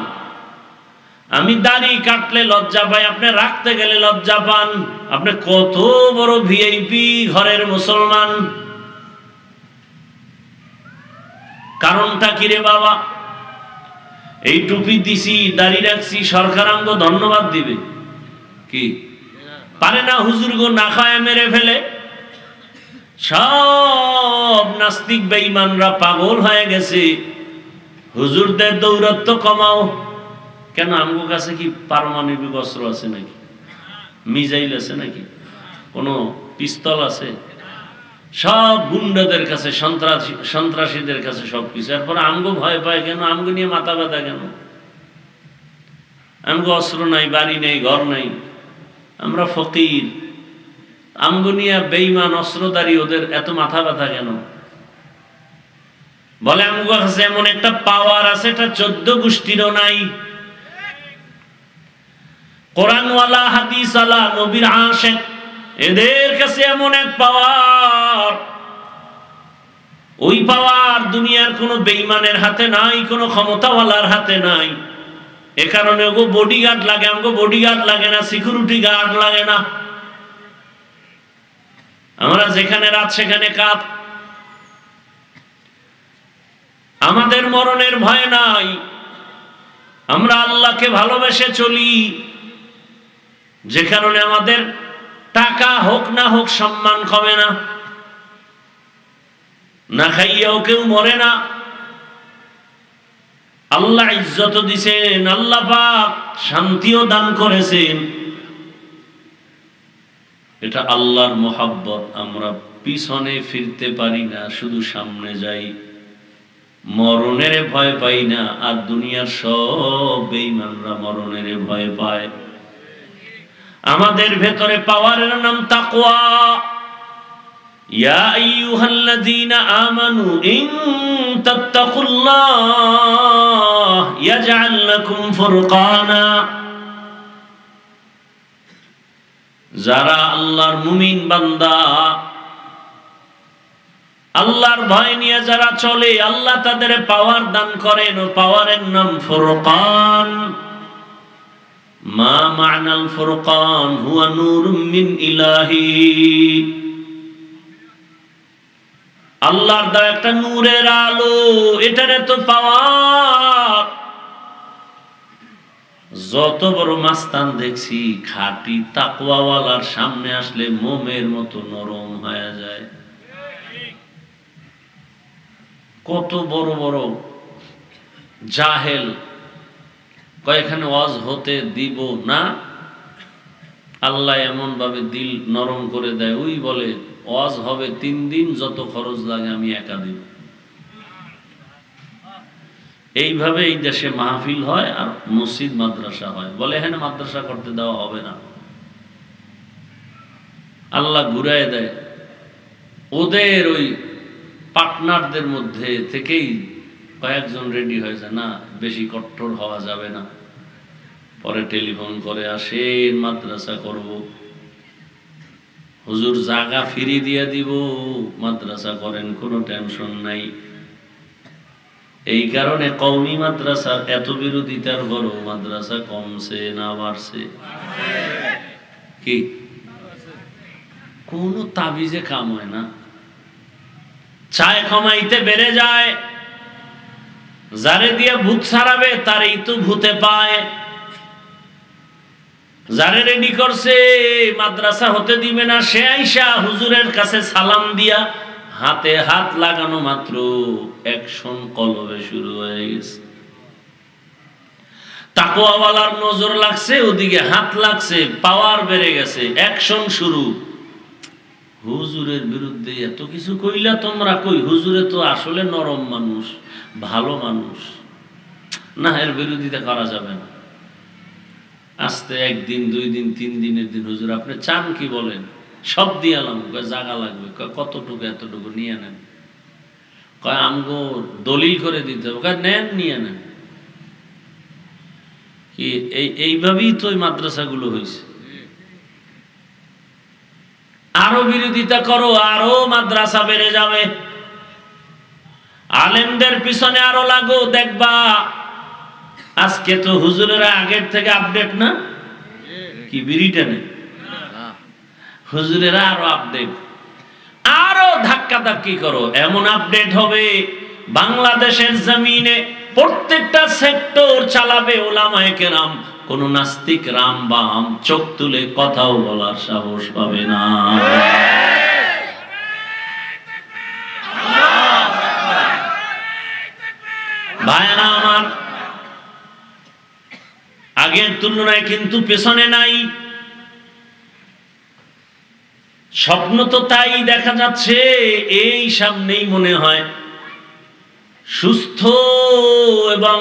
S1: আমি দাড়ি কাটলে লজ্জা পাই, আপনি রাখতে গেলে লজ্জা পান। আপনি কত বড় ভিআইপি ঘরের মুসলমান। কারণটা কি রে বাবা? এই টুপি দিছি, দাড়ি রাখছি, সরকার আমগো ধন্যবাদ দিবে কি? পারে না। হুজুর গো না খায় মেরে ফেলে। সব নাস্তিক বেঈমানরা পাগল হয়ে গেছে, হুজুরদের দৌরত্ব কমাও। কেন? আমগো কাছে কি পারমাণবিক অস্ত্র আছে নাকি? মিসাইল আছে নাকি? কোন পিস্তল আছে? সব গুন্ডাদের কাছে, সন্ত্রাসীদের কাছে সবকিছু। এরপর আমগো ভয় পায় কেন? আমগো নিয়ে মাথা ব্যথা কেন? আমগো অস্ত্র নাই, বাড়ি নেই, ঘর নাই, আমরা ফকির। আমগো নিয়ে বেঈমান অস্ত্রধারী, ওদের এত মাথা ব্যথা কেন? বলে আমগো কাছে এমন একটা পাওয়ার আছে, এটা 14 গোষ্ঠীরও নাই। কোরআনওয়ালা, হাদিসওয়ালা, নবীর আশিক, এদের কাছে এমন এক পাওয়ার, ওই পাওয়ার দুনিয়ার কোনো বেঈমানের হাতে নাই, কোনো ক্ষমতাওয়ালার হাতে নাই। এ কারণে ওগো বডিগার্ড লাগে, আমগো বডিগার্ড লাগে না, সিকিউরিটি গার্ড লাগে না। আমরা যেখানে রাত সেখানে কাত। আমাদের মরণের ভয় নাই, আমরা আল্লাহকে ভালোবেসে চলি, যে কারণে আমাদের টাকা হোক না হোক সম্মান কমে না। না খাইয়াও কেউ মরে না। আল্লাহ ইজ্জত দিছেন, আল্লাহ পাক শান্তিও দান করেছেন। এটা আল্লাহর মোহাব্বত। আমরা পিছনে ফিরতে পারি না, শুধু সামনে যাই। মরণের ভয় পাই না, আর দুনিয়ার সব বেঈমানরা মরণের ভয় পায়। আমাদের ভেতরে পাওয়ারের নাম তাকওয়া। ইয়া আইয়ুহাল্লাযীনা আমানু ইন তাত্তাকুল্লাহ ইয়াজআল লাকুম ফুরকানা। যারা আল্লাহর মুমিন বান্দা, আল্লাহর ভয় নিয়ে যারা চলে, আল্লাহ তাদের পাওয়ার দান করেন। ও পাওয়ারের নাম ফুরকান। মা মা'নাল ফুরকান হুয়া নূরুম মিন ইলাহি। আল্লাহর দেওয়া একটা নূরের আলো, এটার এত পাওয়ার। যত বড় মাস্তান দেখছি, খাঁটি তাকওয়াওয়ালার সামনে আসলে মোমের মতো নরম হয়ে যায়। কত বড় বড় জাহেল কয়েকখানে ওয়াজ হতে দিব না, আল্লাহ এমন ভাবে দিল নরম করে দেয়। ওই বলে ওয়াজ হবে 3 দিন, যত খরচ লাগে আমি একা দিব। এইভাবে এই দেশে মাহফিল হয় আর মসজিদ মাদ্রাসা হয়। বলে হ্যাঁ, মাদ্রাসা করতে দেওয়া হবে না। আল্লাহ ঘুরায় দেয়। ওদের ওই পার্টনারদের মধ্যে থেকেই কয়েকজন রেডি হয়েছে, না বেশি কঠোর হওয়া যাবে না। পরে টেলিফোন করে আসেন, মাদ্রাসা করব, হুজুর জায়গা ফ্রি দিয়ে দিব, মাদ্রাসা করেন, কোনো টেনশন নাই। এই কারণে কওমি মাদ্রাসার এত বিরোধিতার বড়, মাদ্রাসা কমছে না বাড়ছে? কি কোন তাবিজে কাম হয় না। চায় কমাইতে বেড়ে যায়, যারে দিয়ে ভূত ছাড়াবে তারই তো ভূতে পায়। যারে রেডি করছে মাদ্রাসা হতে দিবে না, সে আইসা হুজুরের কাছে সালাম দিয়া হাতে হাত লাগানো মাত্র অ্যাকশন কলবে শুরু হয়ে গেছে। তাকওয়াওয়ালার নজর লাগছে, ওদিকে হাত লাগছে, পাওয়ার বেড়ে গেছে, অ্যাকশন শুরু। হুজুরের বিরুদ্ধে এত কিছু কইলা তোমরা, কই হুজুরে তো আসলে নরম মানুষ, ভালো মানুষ, না এর বিরোধিতা করা যাবে না। আস্তে একদিন, 2 দিন, 3 দিনের দিন, হুজুর আপনি চান কি বলেন? সব দিয়ালাম। কয় জায়গা লাগবে। কয় কতটুকু? এতটুকু নিয়ে নেন। কয় আমগো দলিল করে দিতে হবে। কয় নেন, নিয়ে নেন। কি এইভাবেই তো ওই মাদ্রাসাগুলো হয়েছে। আরো বিরোধিতা করো, আরো মাদ্রাসা বেড়ে যাবে। আলেমদের পিছনে আরো লাগো, দেখবা আজকে তো হুজুরেরা আগের থেকে আপডেট না, কি বিড়িটা নেই, হুজুরেরা আরো আপডেট, আরো ধাক্কা ধাক্কি করো। এমন আপডেট হবে বাংলাদেশের জমিনে প্রত্যেকটা সেক্টর চালাবে ওলামায়ে কেরাম। কোন নাস্তিক রাম বাম চোখ তুলে কথাও বলার সাহস পাবে না। ভাইরা আমার, আগের তুলনায় কিন্তু পেছনে নাই। স্বপ্ন তো তাই দেখা যাচ্ছে, এই সামনেই মনে হয় সুস্থ এবং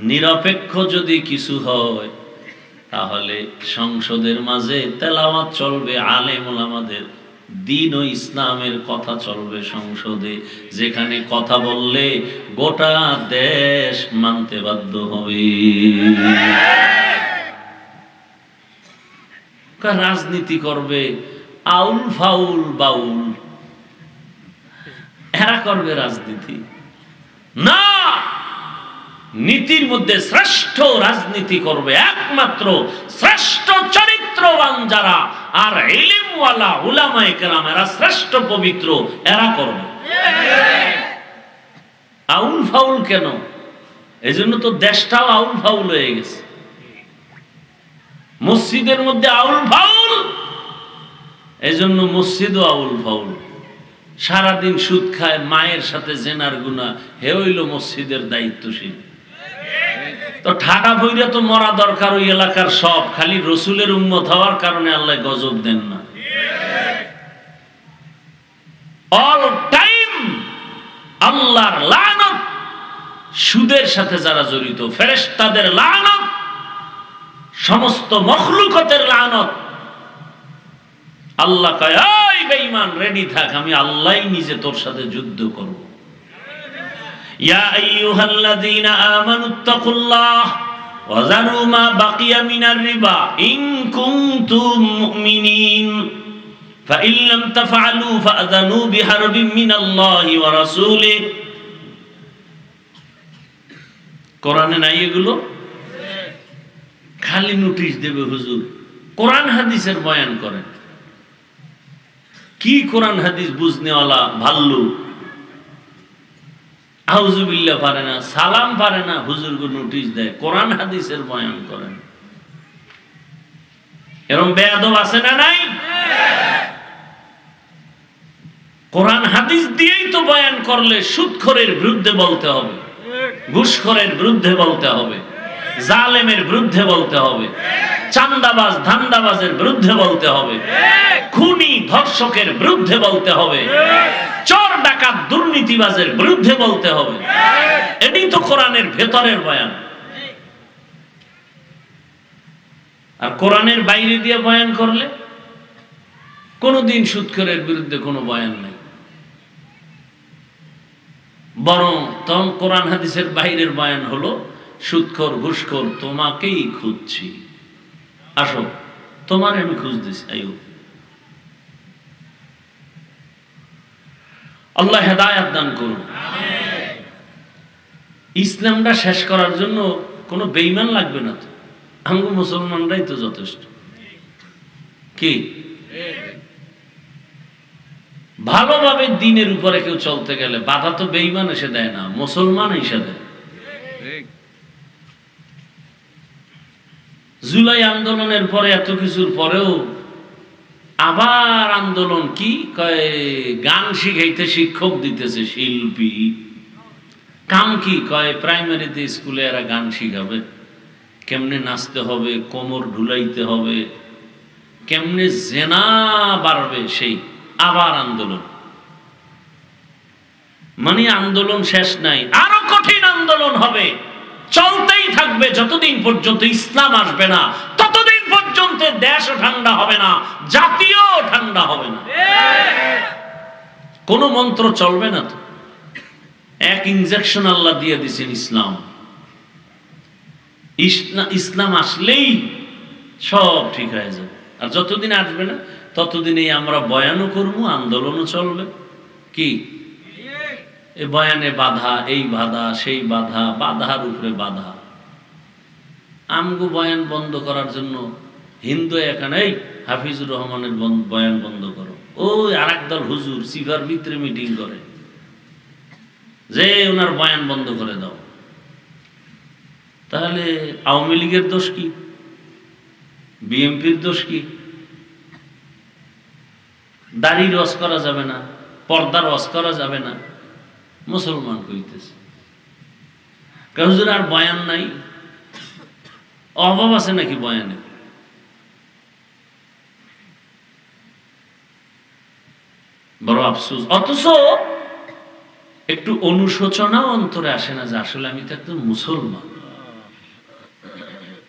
S1: নিরপেক্ষ যদি কিছু হয়, তাহলে সংসদের মাঝে তেলাওয়াত চলবে, আলেম ওলামাদের দ্বীন ও ইসলামের কথা চলবে সংসদে, যেখানে কথা বললে গোটা দেশ মানতে বাধ্য হবে। রাজনীতি করবে আউল ফাউল বাউল, এরা করবে রাজনীতি না। নীতির মধ্যে শ্রেষ্ঠ রাজনীতি করবে একমাত্র শ্রেষ্ঠ চরিত্রবান যারা, আর ইলমওয়ালা উলামায়ে কেরাম এরা শ্রেষ্ঠ পবিত্র, এরা করবে। আউল ফাউল কেন? এজন্য তো দেশটাও আউল ফাউল হয়ে গেছে। মসজিদের মধ্যে আউল ফাউল, এজন্য মসজিদও আউল ফাউল। সারাদিন সুদ খায়, মায়ের সাথে জেনার গুনাহ, হে হইল মসজিদের দায়িত্বশীল। তো ঠাডা বইরা তো মরা দরকার ওই এলাকার সব, খালি রসুলের উম্মত হওয়ার কারণে আল্লাহ গজব দেন না। অল টাইম আল্লাহর লানত সুদের সাথে যারা জড়িত, ফেরেশতাদের লানত, সমস্ত মখলুকতের লানত। আল্লাহ কয়, ওই বেঈমান রেডি থাক, আমি আল্লাহই নিজে তোর সাথে যুদ্ধ করব। ইয়া আইয়ুহাল্লাযীনা আমানুত্তাকুল্লাহ ওয়া যারু মা বাকিয়া মিনার রিবা ইন কুনতুম মুমিনিন ফাইন লাম তাফআলু ফাআযানু বিহারবিন মিনাল্লাহি ওয়া রাসূলিহি। কোরআনে নাই এগুলো? খালি নোটিশ দেবে হুজুর, কোরআন হাদিসের বয়ান করেন। কি কোরআন হাদিস বুঝনেওয়ালা ভাল্লু, আউযুবিল্লাহ পারে না, সালাম পারে না, হুজুরকে নোটিশ দেয়, কোরআন হাদিসের বয়ান করেন। এরকম বেয়াদব আছে না নাই? কোরআন হাদিস দিয়েই তো বয়ান করলে সুদখোরের বিরুদ্ধে বলতে হবে, ঘুষখোরের বিরুদ্ধে বলতে হবে, জালেমের বিরুদ্ধে বলতে হবে, চান্দাবাজ ধান্দাবাজের বিরুদ্ধে বলতে হবে, খুনি ধর্ষকের বিরুদ্ধে বলতে হবে, চোর ডাকাত দুর্নীতিবাজের বিরুদ্ধে বলতে হবে। এটাই তো কোরআনের ভেতরের বয়ান। আর কোরআনের বাইরে দিয়ে বয়ান করলে কোনোদিন সুদখোরের বিরুদ্ধে কোনো বয়ান নেই, বরং তখন কোরআন হাদিসের বাইরের বয়ান হলো সুদখোর ঘুষখোর তোমাকেই খুঁজছি, আসো তোমার আমি খুঁজতেছি। আইও, আল্লাহ হেদায়েত দান করুন। ইসলামটা শেষ করার জন্য কোনো বেঈমান লাগবে না তো, আমগো মুসলমানরাই তো যথেষ্ট। কি ভালোভাবে দ্বীনের উপরে কেউ চলতে গেলে বাধা তো বেঈমান এসে দেয় না, মুসলমান এসে দেয়। জুলাই আন্দোলনের পরে এত কিছুর পরেও আবার আন্দোলন, কি কয় গান শিখাইতে শিক্ষক দিতেছে, শিল্পী। কাম কি কয় প্রাইমারিতে স্কুলে এরা গান শিখাবে, কেমনে নাচতে হবে, কোমর ঢুলাইতে হবে, কেমনে জেনা বাড়বে, সেই আবার আন্দোলন। মানে আন্দোলন শেষ নাই, আরো কঠিন আন্দোলন হবে, চলতেই থাকবে যতদিন পর্যন্ত ইসলাম আসবে না, ততদিন পর্যন্ত দেশও ঠান্ডা হবে না, জাতীয় ঠান্ডা হবে না। কোন মন্ত্র চলবে না তো, এক ইনজেকশন আল্লাহ দিয়ে দিয়েছেন ইসলাম। ইসলাম আসলেই সব ঠিক হয়ে যাবে। আর যতদিন আসবে না ততদিনই আমরা বয়ানও করবো, আন্দোলনও চলবে। কি এই বয়ানে বাধা, এই বাধা, সেই বাধা, বাধার উপরে বাধা। আমগো বয়ান বন্ধ করার জন্য হিন্দু এখানে এই হাফিজুর রহমানের বয়ান বন্ধ করো, ওই আর একদল হুজুর সিফার ভিতরে মিটিং করে যে ওনার বয়ান বন্ধ করে দাও। তাহলে আওয়ামী লীগের দোষ কি, বিএনপির দোষ কি? দাড়ি রস করা যাবে না, পর্দা রস করা যাবে না, মুসলমান কইতেছে। হুজুর আর বয়ান নাই, অভাব আছে নাকি বয়ানে? বড় আফসোস। অথচ একটু অনুশোচনা অন্তরে আসে না যে আসলে আমি তো একজন মুসলমান,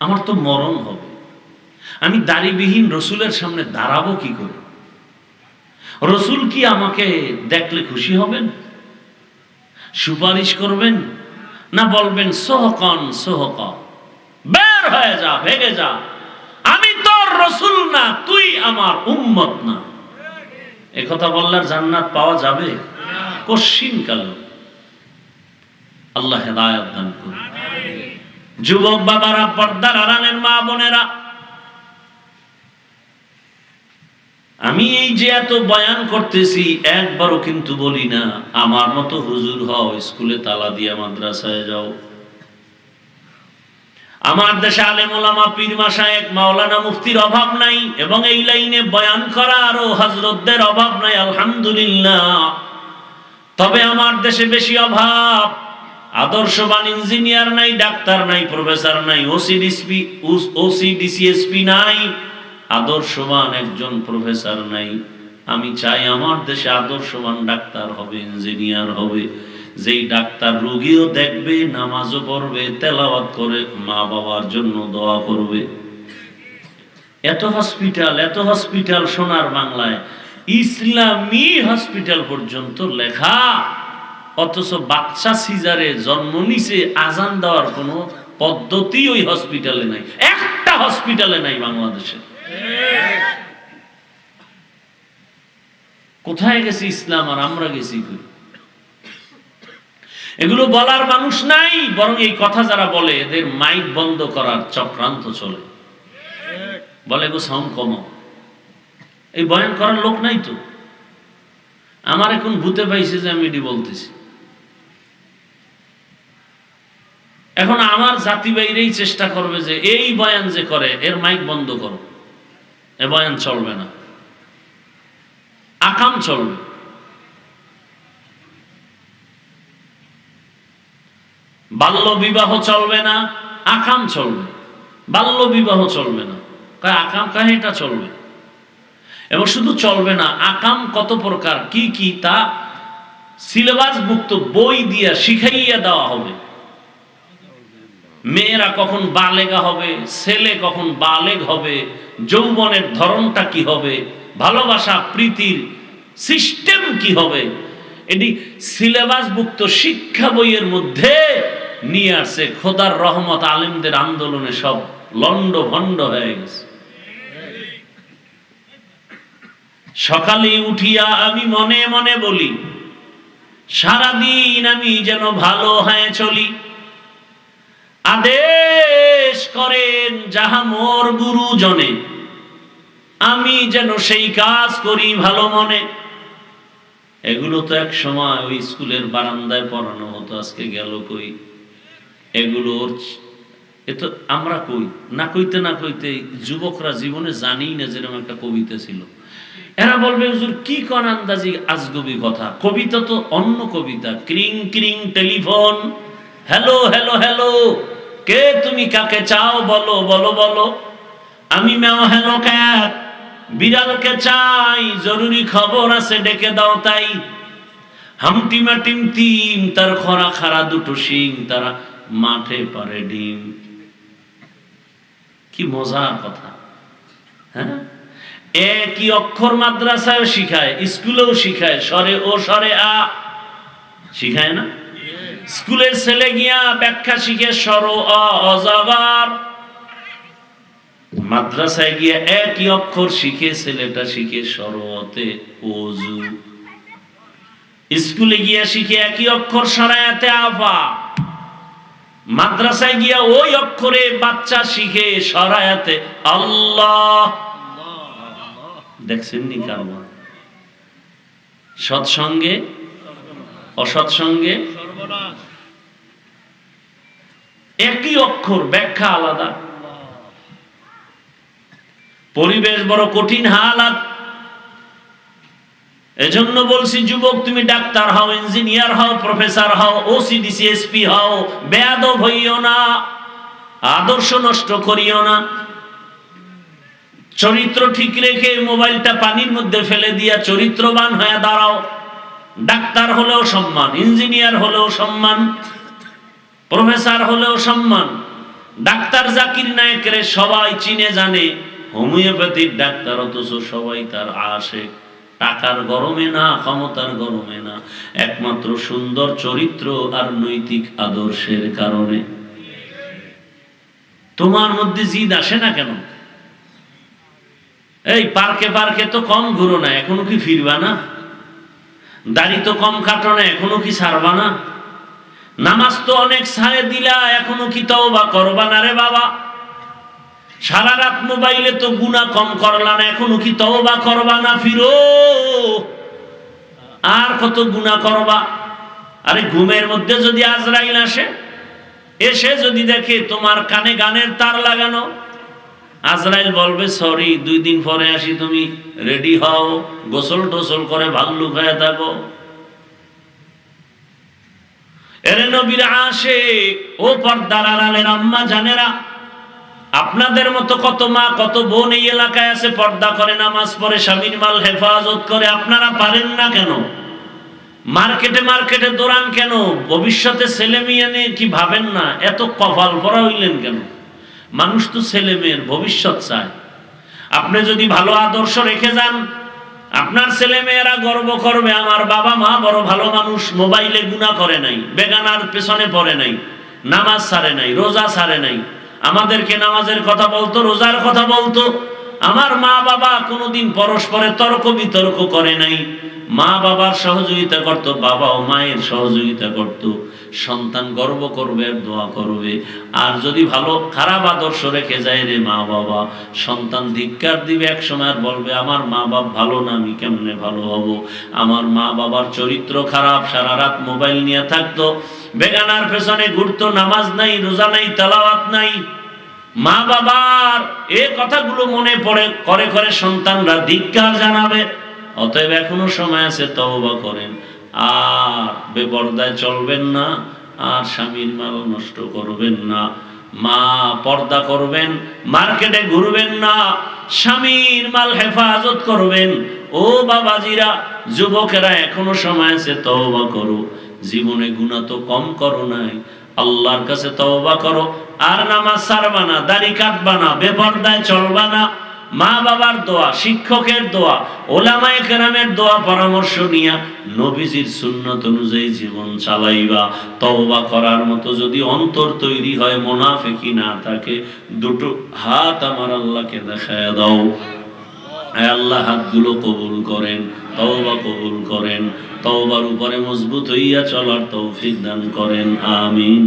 S1: আমার তো মরণ হবে, আমি দাড়িবিহীন রসুলের সামনে দাঁড়াবো কি করে? রসুল কি আমাকে দেখলে খুশি হবেন, সুপারিশ করবেন, না বলবেন সোহকন সোহক, বের হয়ে যা, ভেগে যা, আমি তোর রসুল না, তুই আমার উম্মত না? একথা বললে জান্নাত পাওয়া যাবে? কশিন কাল। আল্লাহ হেদায়েত দান করুন। যুবক বাবারা, পর্দার আড়ালের মা বোনেরা, আমি এই যে এত বয়ান করতেছি, একবারও কিন্তু বলি না আমার মতো হুজুর হও, স্কুলে তালা দিয়া মাদ্রাসায় যাও। আমার দেশে আলেম ওলামা, পীর মাশায়েখ, মাওলানা মুফতির অভাব নাই, এবং এই লাইনে বয়ান করা আরো হযরতদের অভাব নাই, আলহামদুলিল্লাহ। তবে আমার দেশে বেশি অভাব আদর্শবান ইঞ্জিনিয়ার নাই, ডাক্তার নাই, প্রফেসর নাই, ওসিডিসিএসপি নাই, আদর্শবান একজন প্রফেসর নাই। আমি চাই আমার দেশে আদর্শবান ডাক্তার হবে, ইঞ্জিনিয়ার হবে, যেই ডাক্তার রোগীও দেখবে, নামাজও পড়বে, তেলাওয়াত করে মা বাবার জন্য দোয়া করবে। এত হসপিটাল সোনার বাংলায়, ইসলামী হসপিটাল পর্যন্ত লেখা, অথচ বাচ্চা সিজারে জন্ম নিছে, আজান দেওয়ার কোনো পদ্ধতি ওই হসপিটালে নাই, একটা হসপিটালে নাই বাংলাদেশে। কোথায় গেছে ইসলাম আর আমরা গেছি কই? এগুলো বলার মানুষ নাই, বরং এই কথা যারা বলে এদের মাইক বন্ধ করার চক্রান্ত চলে। বলে গো সাউন্ড কমাও, এই বয়ান করার লোক নাই তো। আমার এখন ভূতে পাইছে যে আমি এটি বলতেছি। এখন আমার জাতি বাইরেই চেষ্টা করবে যে এই বয়ান যে করে এর মাইক বন্ধ করো, এ বয়ান চলবে না, আকাম চলবে। বাল্য বিবাহ চলবে না, আকাম চলবে। বাল্য বিবাহ চলবে না, আকাম কাহিনীটা চলবে। এবং শুধু চলবে না, আকাম কত প্রকার, কি কি তা সিলেবাস মুক্ত বই দিয়া শিখাইয়া দেওয়া হবে। মেয়েরা কখন বালেগা হবে, ছেলে কখন বালেগ হবে, যৌবনের ধরনটা কি হবে, ভালোবাসা প্রীতির সিস্টেম কি হবে, এটি সিলেবাস মুক্ত শিক্ষা বইয়ের মধ্যে নিয়ে আসছে। খোদার রহমত, আলেমদের আন্দোলনে সব লন্ড ভন্ড হয়ে গেছে। সকালে উঠিয়া আমি মনে মনে বলি, সারাদিন আমি যেন ভালো হয়ে চলি। আদেশ করেন যাহা মোর গুরুজনে, আমি যেন সেই কাজ করি ভালো মনে। এগুলো তো এক সময় ওই স্কুলের বারান্দায় পড়ানো হতো, আজকে গেল কই? এগুলোর এ তো আমরা কই, না কইতে না কইতে যুবকরা জীবনে জানেই না যেরকম একটা কবিতা ছিল। এরা বলবে হুজুর কি কোন আন্দাজি আজগবি কথা, কবিতা তো অন্য কবিতা। ক্রিং ক্রিং টেলিফোন, হ্যালো হ্যালো হ্যালো, কে তুমি কাকে চাও বলো বলো বলো, আমি ম্যাও হ্যালো ক্যাট, বিড়ালকে চাই জরুরি খবর আছে ডেকে দাও তাই। হামটিমা টিম টিম, তার খরা খারা দুটো শিং, তারা মাঠে পারে ডিম। কি মজার কথা, হ্যাঁ? একই অক্ষর মাদ্রাসায় শিখায়, স্কুলেও শিখায়, স্বরে ও স্বরে আ শিখায় না? স্কুলের ছেলে গিয়া ব্যাখ্যা শিখে স্বর অ অজগর, মাদ্রাসায় গিয়া একই অক্ষর শিখে ছেলেটা শিখে স্বর অতে ওযু। স্কুলে গিয়া শিখে একই অক্ষর সরায়াতে আফা, মাদ্রাসায় গিয়া ওই অক্ষরে বাচ্চা শিখে সরায়াতে আল্লাহ। দেখছেন নি কারবার? সৎসঙ্গে অসৎসঙ্গে একই অক্ষর, ব্যাখ্যা আলাদা। পরিবেশ বড় কঠিন হালাত। এজন্য বলছি যুবক, তুমি ডাক্তার হও, ইঞ্জিনিয়ার হও, প্রফেসর হও, ওসিডিসি এসপি হও, বেয়াদব হইও না, আদর্শ নষ্ট করিও না। চরিত্র ঠিক রেখে মোবাইলটা পানির মধ্যে ফেলে দিয়া চরিত্রবান হয়ে দাঁড়াও। ডাক্তার হলেও সম্মান, ইঞ্জিনিয়ার হলেও সম্মান, প্রফেসর হলেও সম্মান। ডাক্তার জাকির নায়েকের সবাই চিনে জানে, হোমিওপ্যাথিক ডাক্তার, অথচ সবাই তার আশেক। টাকার গরমে না, ক্ষমতার গরমে না, একমাত্র সুন্দর চরিত্র আর নৈতিক আদর্শের কারণে। তোমার মধ্যে জিদ আসে না কেন? এই পার্কে পার্কে তো কম ঘুরো না, এখনো কি ফিরবা না? দাড়ি তো কম কাটো না, এখনো কি ছাড়বা না? নামাজ তো অনেক ছাড়ে দিলা, এখনো কি তওবা করবা না রে বাবা? সারা রাত মোবাইলে তো গুনাহ কম করলা না, এখনো কি তওবা করবা না? ফিরো, আর কত গুনাহ করবা? আরে ঘুমের মধ্যে যদি আজরাইল আসে, এসে যদি দেখে তোমার কানে গানের তার লাগানো, আজরাইল বলবে সরি, 2 দিন পরে আসি, তুমি রেডি হও, গোসল টোসল করে ভাল্লুক হয়ে থাকো। এরে নবীর আশিক ও পর্দার আড়ালের আম্মা জানেরা, আপনাদের মতো কত মা কত বোন এই এলাকায় আছে, পর্দা করে, নামাজ পড়ে, স্বামীর মাল হেফাজত করে। আপনারা পারেন না কেন? মার্কেটে মার্কেটে দৌড়ান কেন? ভবিষ্যতে ছেলে মেয়ে নিয়ে কি ভাবেন না? এত কপাল পরা হইলেন কেন? মানুষ তো ছেলে মেয়ের ভবিষ্যৎ চায়। আপনি যদি ভালো আদর্শ রেখে যান, আপনার ছেলে মেয়েরা গর্ব করবে, আমার বাবা মা বড় ভালো মানুষ, মোবাইলে গুনাহ করে নাই, বেগানার পেছনে পড়ে নাই, নামাজ ছাড়ে নাই, রোজা ছাড়ে নাই, আমাদেরকে নামাজের কথা বলতো, রোজার কথা বলতো। আমার মা বাবা কোনোদিন পরস্পরে তর্ক বিতর্ক করে নাই, মা বাবার সহযোগিতা করত, বাবা ও মায়ের সহযোগিতা করত। সন্তান গর্ব করবে আর দোয়া করবে। আর যদি ভালো খারাপ আদর্শ রেখে যায় রে মা বাবা, সন্তান ধিক্কার দিবে এক সময়, আর বলবে আমার মা বাবা ভালো না, আমি কেমনে ভালো হব? আমার মা বাবার চরিত্র খারাপ, সারা রাত মোবাইল নিয়ে থাকতো, বেগানার পেছনে ঘুরতো, নামাজ নাই, রোজা নাই, তেলাওয়াত নাই। মা বাবার এই কথাগুলো মনে পড়ে করে করে সন্তানরা ধিক্কার জানাবে। অতএব এখনো সময় আছে, তওবা করেন, আর বেপরদায় চলবেন না, আর স্বামীর মাল নষ্ট করবেন না। মা পর্দা করবেন, মার্কেটে ঘুরবেন না, স্বামীর মাল হেফাজত করবেন। ও বাবাজিরা, যুবকেরা, এখনো সময় আছে, তওবা করো। জীবনে গুনাহ তো কম করো নাই, আল্লাহর কাছে তওবা করো। আর নামাজ ছাড়বা না, দাড়ি কাটবা না, বেপরদায় চলবা না। মা বাবার দোয়া, শিক্ষকের দোয়া, ওলামায়ে কেরামের দোয়া পরামর্শ নিয়া নবীজির সুন্নাত অনুযায়ী জীবন চালাইবা। তওবা করার মতো যদি অন্তর তৈরি হয়, মুনাফিকি না থাকে, দুটো হাত আমার আল্লাহকে দেখায় দাও। হে আল্লাহ, হাতগুলো কবুল করেন, তওবা কবুল করেন, তওবার উপরে মজবুত হইয়া চলার তৌফিক দান করেন, আমিন।